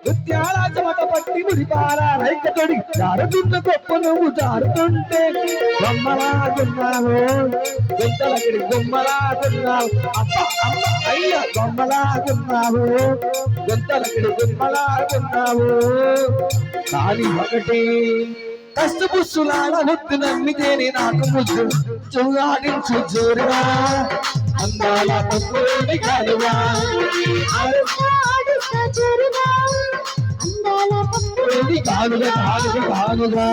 ముత్యాల చెమట పట్టి మురిపాల రైక తొడిగి జారుతున్న గొప్ప నువ్వు జారుతుంటే బొమ్మలాగున్నావు గుంతలగిడి గుమ్మలాగున్నావు అప్ప అమ్మ అయ్య బొమ్మలాగున్నావు గుంతలగిడి గుమ్మలాగున్నావు కానీ ఒకటి కష్టపుస్తులాల ముద్దు నమ్మితేనే నాకు ముద్దు చూడాడించు జోరుగా అందాల పప్పులేని కాదుగా ఆడుతా జోరుగా అందాల పప్పు కాదుగా కాదుగా కాదుగా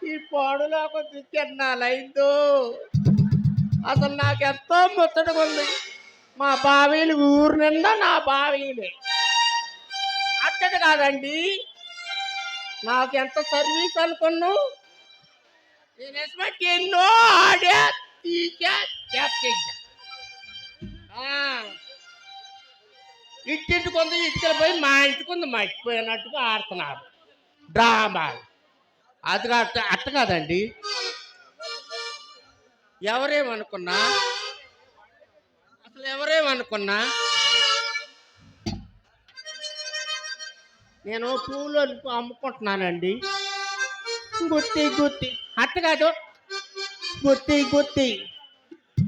ఈ పాడులోకి దిక్కెన్నాలైందో అసలు నాకెంతో ముచ్చటగా ఉంది. మా బావీలు ఊరు నిండా నా బావీలే. అక్కడ కాదండి, నాకెంత సర్వీస్ అనుకున్నావు. నేను ఎస్పెక్ట్ ఎన్నో ఆడా తీసా చేస్తా. ఇంటింటికి ఉంది ఇటుకలు పోయి మా ఇంటికి ఉంది మర్చిపోయినట్టుగా ఆడుతున్నారు డ్రామాలు. అది అట్ట కాదండి, ఎవరేమనుకున్నా అసలు ఎవరేమనుకున్నా నేను పూలు అమ్ముకుంటున్నానండి. గుత్తి గుత్తి అట్ట కాదు, గుత్తి గుత్తి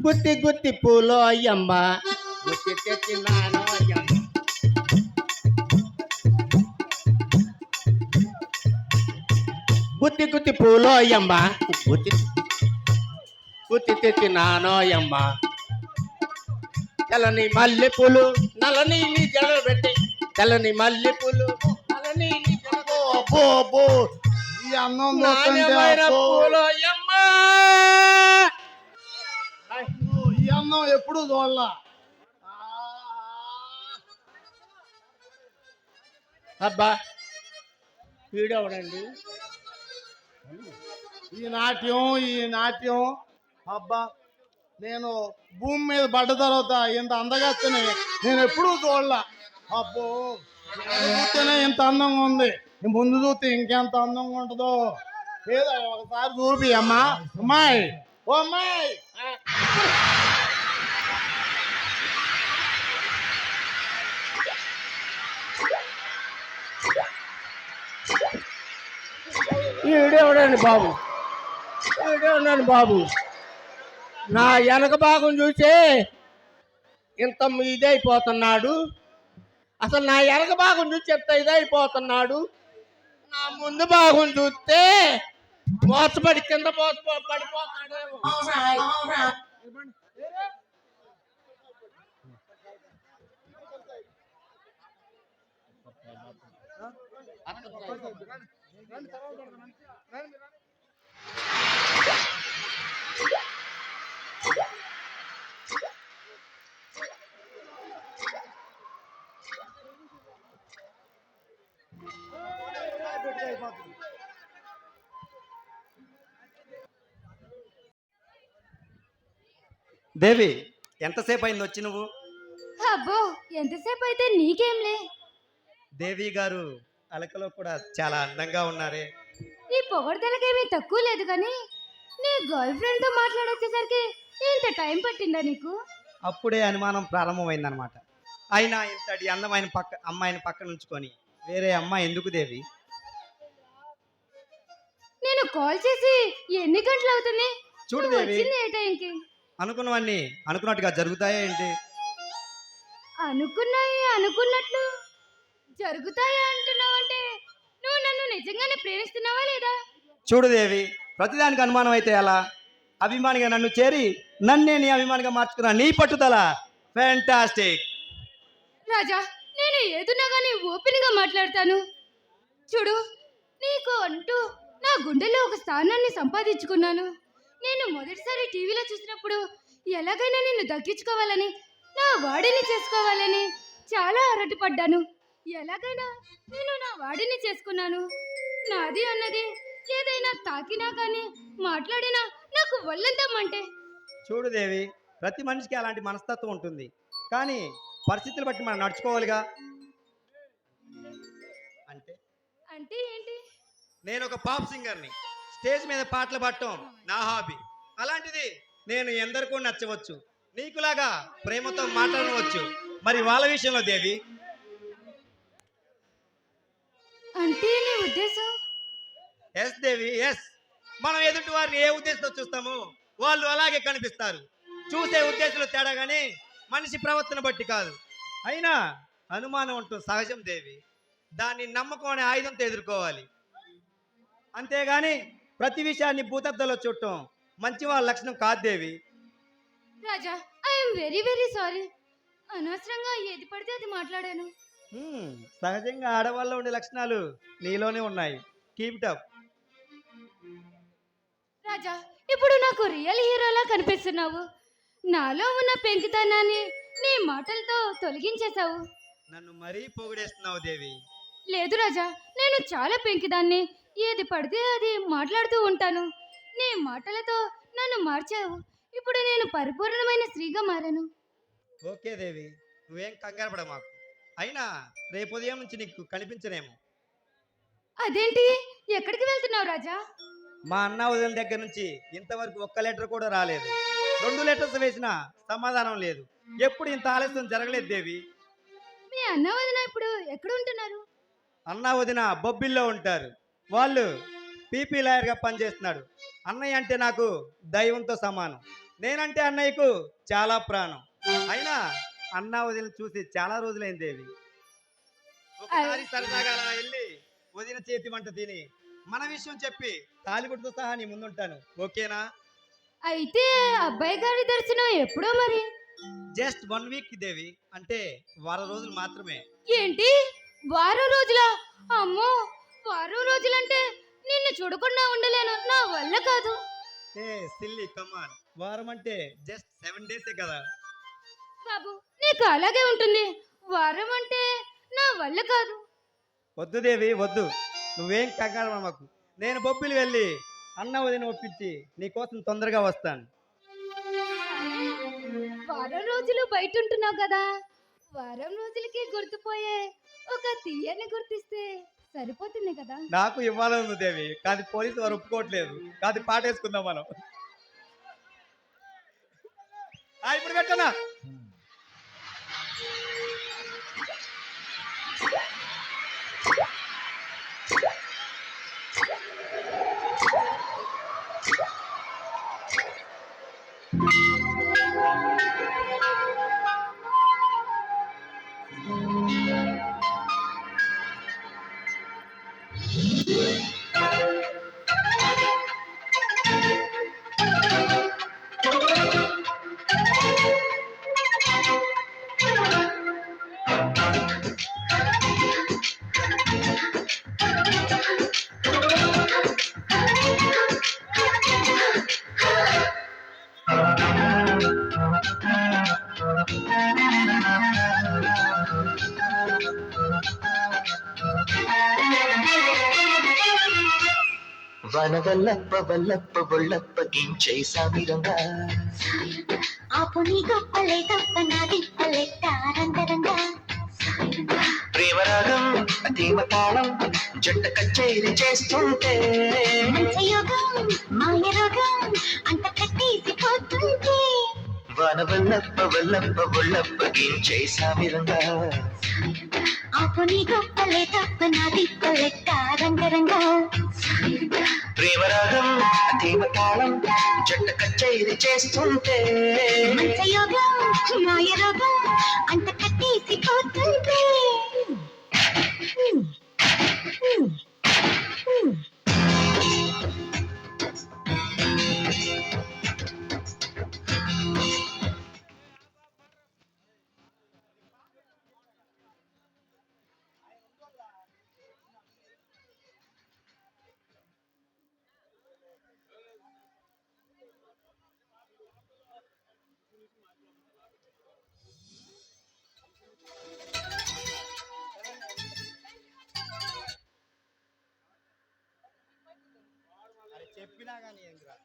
గుత్తి గుత్తి పూలు అయ్యమ్మ గుత్తి తెచ్చినాను అయ్యమ్మ. గుత్తి గుత్తి పూలు అయ్యమ్మ గుత్తి గుత్తి తెచ్చినాను అయ్యమ్మ. తెల్లని మల్లెపూలు నల్లని జడలు పెట్టి తెల్లని మల్లెపూలు నల్లని ఈ అన్నం పూలు అయ్యమ్మ. ఈ అన్నం ఎప్పుడు చూడాల. అబ్బా వీడవడండి ఈ నాట్యం అబ్బా, నేను భూమి మీద పడ్డ తర్వాత ఇంత అందగానే నేను ఎప్పుడూ చూడలా. అబ్బో, చూస్తేనే ఇంత అందంగా ఉంది, ముందు చూస్తే ఇంకెంత అందంగా ఉంటుందో. ఏదో ఒకసారి చూపి అమ్మా. అమ్మాయి, ఓ అమ్మాయి, వీడేవడండి బాబు, వీడేవడండి బాబు. నా వెనక భాగం చూసే ఇంత ఇదైపోతున్నాడు. అసలు నా వెనక భాగం చూసి ఎంత ఇదైపోతున్నాడు. నా ముందు భాగం చూస్తే మోసపడి కింద పడిపోతాడేమో. దేవి, ఎంతసేపు అయింది వచ్చి నువ్వు? అబ్బో ఎంతసేపు అయితే నీకేంలే. దేవి గారు అలకలో కూడా చాలా అందంగా ఉన్నారే. ఈ పొగడతలకేమీ తక్కువ లేదు కానీ నీ గర్ల్ ఫ్రెండ్ తో మాట్లాడొచ్చేసరికి ఇంత టైం పట్టిందా నీకు? అప్పుడే అనుమానం ప్రారంభమైందనమాట. అయినా ఇంతటి అందమైన అమ్మాయిని పక్కన ఉంచుకొని వేరే అమ్మాయి ఎందుకు దేవి? నేను కాల్ చేసి ఎన్ని గంటలు అవుతుంది? చూడు నువ్వు దేవి, వచ్చింది ఏ టైంకి? అనుకున్నవన్నీ అనుకున్నట్టుగా జరుగుతాయా ఏంటి? అనుకున్నాయి అనుకున్నట్లు జరుగుతాయా అంటున్నావు అంటే నువ్వు నన్ను నిజంగానే ప్రేమిస్తున్నావా లేదా? చూడు దేవి, ప్రతిదానికి అనుమానం అయితే ఎలా? అభిమానిగా నన్ను చేరి నన్నే నీ అభిమానిగా మార్చుకున్న నీ పట్టుదల ఫ్యాంటాస్టిక్. రాజా, నేను ఏదున్నా కానీ ఓపెన్గా మాట్లాడతాను. చూడు, నీకు అంటూ నా గుండెల్లో ఒక స్థానాన్ని సంపాదించుకున్నాను. నేను మొదటిసారి టీవీలో చూసినప్పుడు ఎలాగైనా నిన్ను దక్కించుకోవాలని, నా వాడిని చేసుకోవాలని చాలా ఆరాటపడ్డాను. ఎలాగైనా నేను నా వాడిని చేసుకున్నాను. నాది అన్నది ఏదైనా తాకినా కానీ మాట్లాడినా నాకు ఒళ్ళంతా మంటే. చూడు దేవి, ప్రతి మనిషికి అలాంటి మనస్తత్వం ఉంటుంది, కానీ పరిస్థితులు బట్టి మనం నడుచుకోవాలిగా. అంటే అంటే ఏంటి? నేను ఒక పాప్ సింగర్ని. స్టేజ్ మీద పాటలు పాడటం నా హాబీ. అలాంటిది నేను ఎందరికో నచ్చవచ్చు, నీకులాగా ప్రేమతో మాట్లాడవచ్చు. మరి వాళ్ళ విషయంలో దేవి? అంటే నీ ఉద్దేశం? ఎస్ దేవి, ఎస్. మనం ఎదుటి వారిని ఏ ఉద్దేశంతో చూస్తామో వాళ్ళు అలాగే కనిపిస్తారు. చూసే ఉద్దేశంలో తేడా కానీ మనిషి ప్రవర్తన బట్టి కాదు. అయినా అనుమానం అంటూ సహజం దేవి. దాన్ని నమ్మకం అనే ఆయుధంతో ఎదుర్కోవాలి. అంతేగాని ప్రతి విషయాన్ని భూతద్దలో చూడటం మంచి వాళ్ళ లక్షణం కాదు దేవి. రాజా, ఐఎమ్ వెరీ వెరీ సారీ. అనవసరంగా ఏది పడితే అది మాట్లాడాను. సహజంగా ఆడవాళ్ళలో ఉండే లక్షణాలు నీలోనే ఉన్నాయి. Keep it up. రాజా, ఇప్పుడు నాకు రియల్ హీరోలా కనిపిస్తున్నావు. నాలో ఉన్న పెంకితనాన్ని నీ మాటలతో తొలగించేశావు. నన్ను మరీ పొగిడేస్తున్నావు దేవి. లేదు రాజా, నేను చాలా పెంకిదాన్ని. ఏది పడితే అది మాట్లాడుతూ ఉంటాను. నీ మాటలతో నన్ను మార్చావు. ఇప్పుడు నేను పరిపూర్ణమైన స్త్రీగా మారాను. ఓకే దేవి, నువ్వేం కంగారు పడ మాకు. అయినా రేపు ఉదయం నుంచి నీకు కనిపించనేమో. అదేంటి? ఎక్కడికి వెళ్తున్నావు రాజా? మా అన్న ఉదయం దగ్గర నుంచి ఇంతవరకు ఒక్క లెటర్ కూడా రాలేదు. 2 లెటర్స్ వేసినా సమాధానం లేదు. ఎప్పుడు ఇంత ఆలస్యం జరగలేదు దేవి. మీ అన్న వదిన ఇప్పుడు ఎక్కడ ఉంటున్నారు? అన్న వదిన బొబ్బిల్లో ఉంటారు. వాళ్ళు పీపీ లాయర్గా పనిచేస్తున్నాడు. అన్నయ్య అంటే నాకు దైవంతో సమానం. నేనంటే అన్నయ్యకు చాలా ప్రాణం. అయినా అన్న వదిన చూసి చాలా రోజులైంది దేవి. ఒకసారి సరదాగా అలా వెళ్ళి వదిన చేతి వంట తిని మన విషయం చెప్పి తాలిబుట్టుతో సహా నీ ముందుంటాను. ఓకేనా? అయితే అబ్బాయి గారి దర్శనం ఎప్పుడో మరి? జస్ట్ 1 వీక్ దేవి, అంటే వారం రోజులు మాత్రమే. ఏంటి, వారం రోజులా? అమ్మో, వారం రోజులంటే నిన్ను చూడకుండా ఉండలేను. నా వల్ల కాదు. ఏ సిల్లీ కమాన్, వారం అంటే జస్ట్ 7 డేసే కదా. బాబు, నీకు అలాగే ఉంటుంది. వారం అంటే నా వల్ల కాదు. వద్దు దేవి, వద్దు. నువ్వేం కంగారు మాకు. నేను బొబ్బిలి వెళ్ళి అన్న వదిన ఒప్పించి నీకోసం తొందరగా వస్తాను. వారం రోజులు బయట ఉంటున్నావు కదా, వారం రోజులకి గుర్తుపోయే ఒక తీయని గుర్తిస్తే సరిపోతుంది కదా. నాకు ఇవ్వాలని ఉంది దేవి, కానీ పోలీసు వారు ఒప్పుకోవట్లేదు. కాదు పాట వేసుకుందాం మనం. ఇప్పుడు పెట్టనా? వనవల్లప్ప వల్లప్ప బొల్లప్ప గించై సామిరంగా ఆపుని గొప్పలే తప్ప నాది పల్లెట్టారందరంగా ప్రేమరాగం అతీమ తాళం జంట కచేరి చేస్తుంటే యోగం మాయ రోగం అంత కట్టేసిపోతుంటే వనవల్లప్ప వల్లప్ప బొల్లప్ప గించై సామిరంగా ఆపుని గొప్పలే తప్ప నాది పల్లెట్టారందరంగా ప్రేమరాగం అతీమ తాళం జంట కచేరి చేస్తుంటే యోగం మాయ రోగం అంత కట్టేసిపోతుంటే చెప్పినా కానీ ఏంద్రా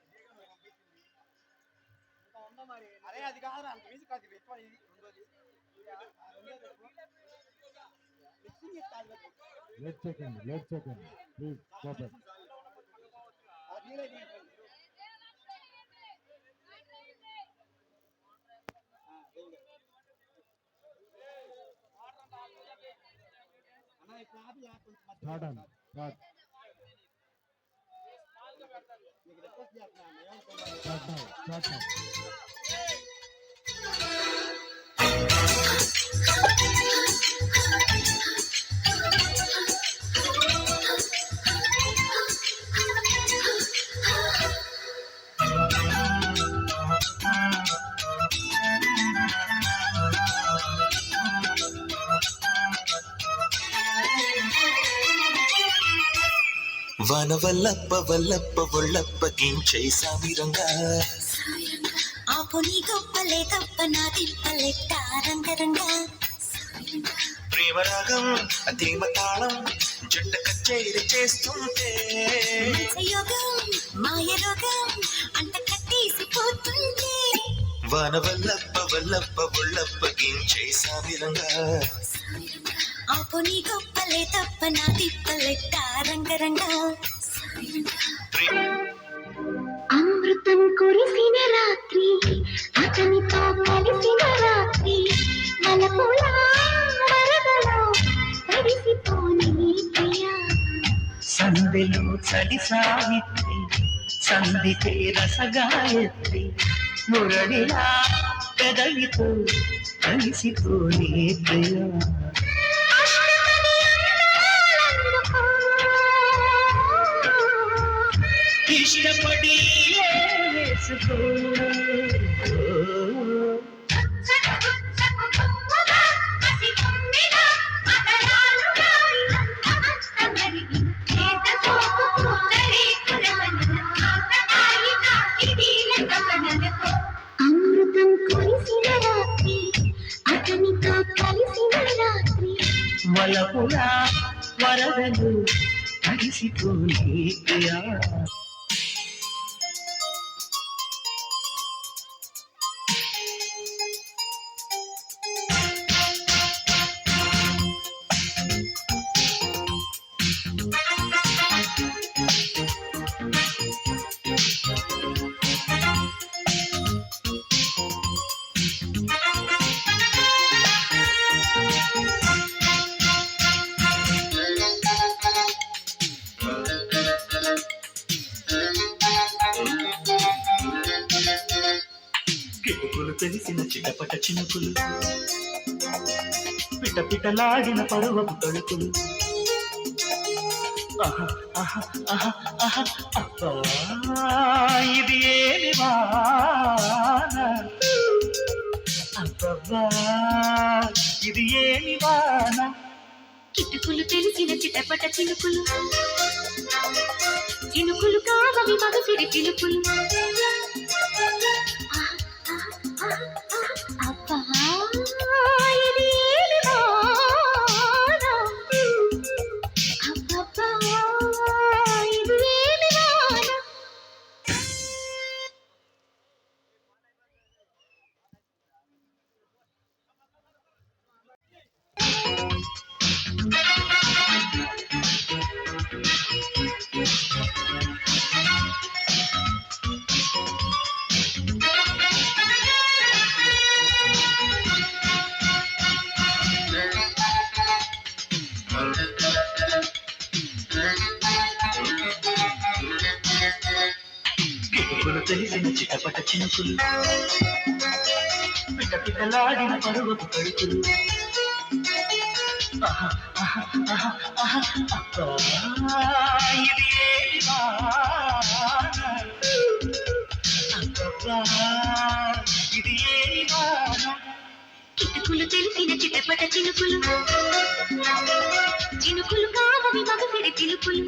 అరే అది కాదు అంత మ్యూజిక్ అది ఎక్కువ ఇది రెండోది late second please stop start అండి స్టార్ట్ వన వల్లప్ప వల్లప్ప ఒళ్ళప్ప గించై సామిరంగా ఆపు నీ గొప్పలే తప్ప నా తిప్పలెట్ట రంగరంగా ప్రేమరాగం ధీమ తాళం జంట కచేరి చేస్తుంటే యోగం మాయ రోగం అంట కట్టేసిపోతుంటే వన వల్లప్ప వల్లప్ప ఒళ్ళప్ప గించై సామిరంగా ఆపు నీ గొప్పలే తప్ప నా తిప్పలెట్ట రంగరంగా అమృతం కురిసిన రాత్రి అతనితో కలిసిన రాత్రి మలపుల వరదలో తడిసిపోని ప్రియా సందెలో చలి సావిత్రి సందితే రసగాయత్రి మురళిలా పెదవితో కలిసిపోని ప్రియా ఇష్టపడి వేసుకో అమృతం కురిసిన రాత్రి అతనితో కలిసిన రాత్రి వలపులా వరదలు కలిసిపోయి ప్రియా కిటుకులు తెలిసిన చిటపట చినుకులు పిట పిటలాడిన పరువపు తడుకులు ఇది ఏమి వాన అబ్బబ్బా ఇది ఏమి వాన కిటుకులు తెలిసిన చిటపట చినుకులు చినుకులు కావవి మగసిరి చినుకులు అబ్బా ఇది ఏమి వాన అబ్బబ్బా ఇది ఏమి వాన కిటుకులు తెలిసిన చిటపట చినుకులు పిట పిటలాడిన పరువపు తడుకులు ఇది ఏమి వాన అబ్బబ్బా ఇది ఏమి వాన కిటుకులు తెలిసిన చిటపట చినుకులు చినుకులు కావవి మగసిరి చినుకులు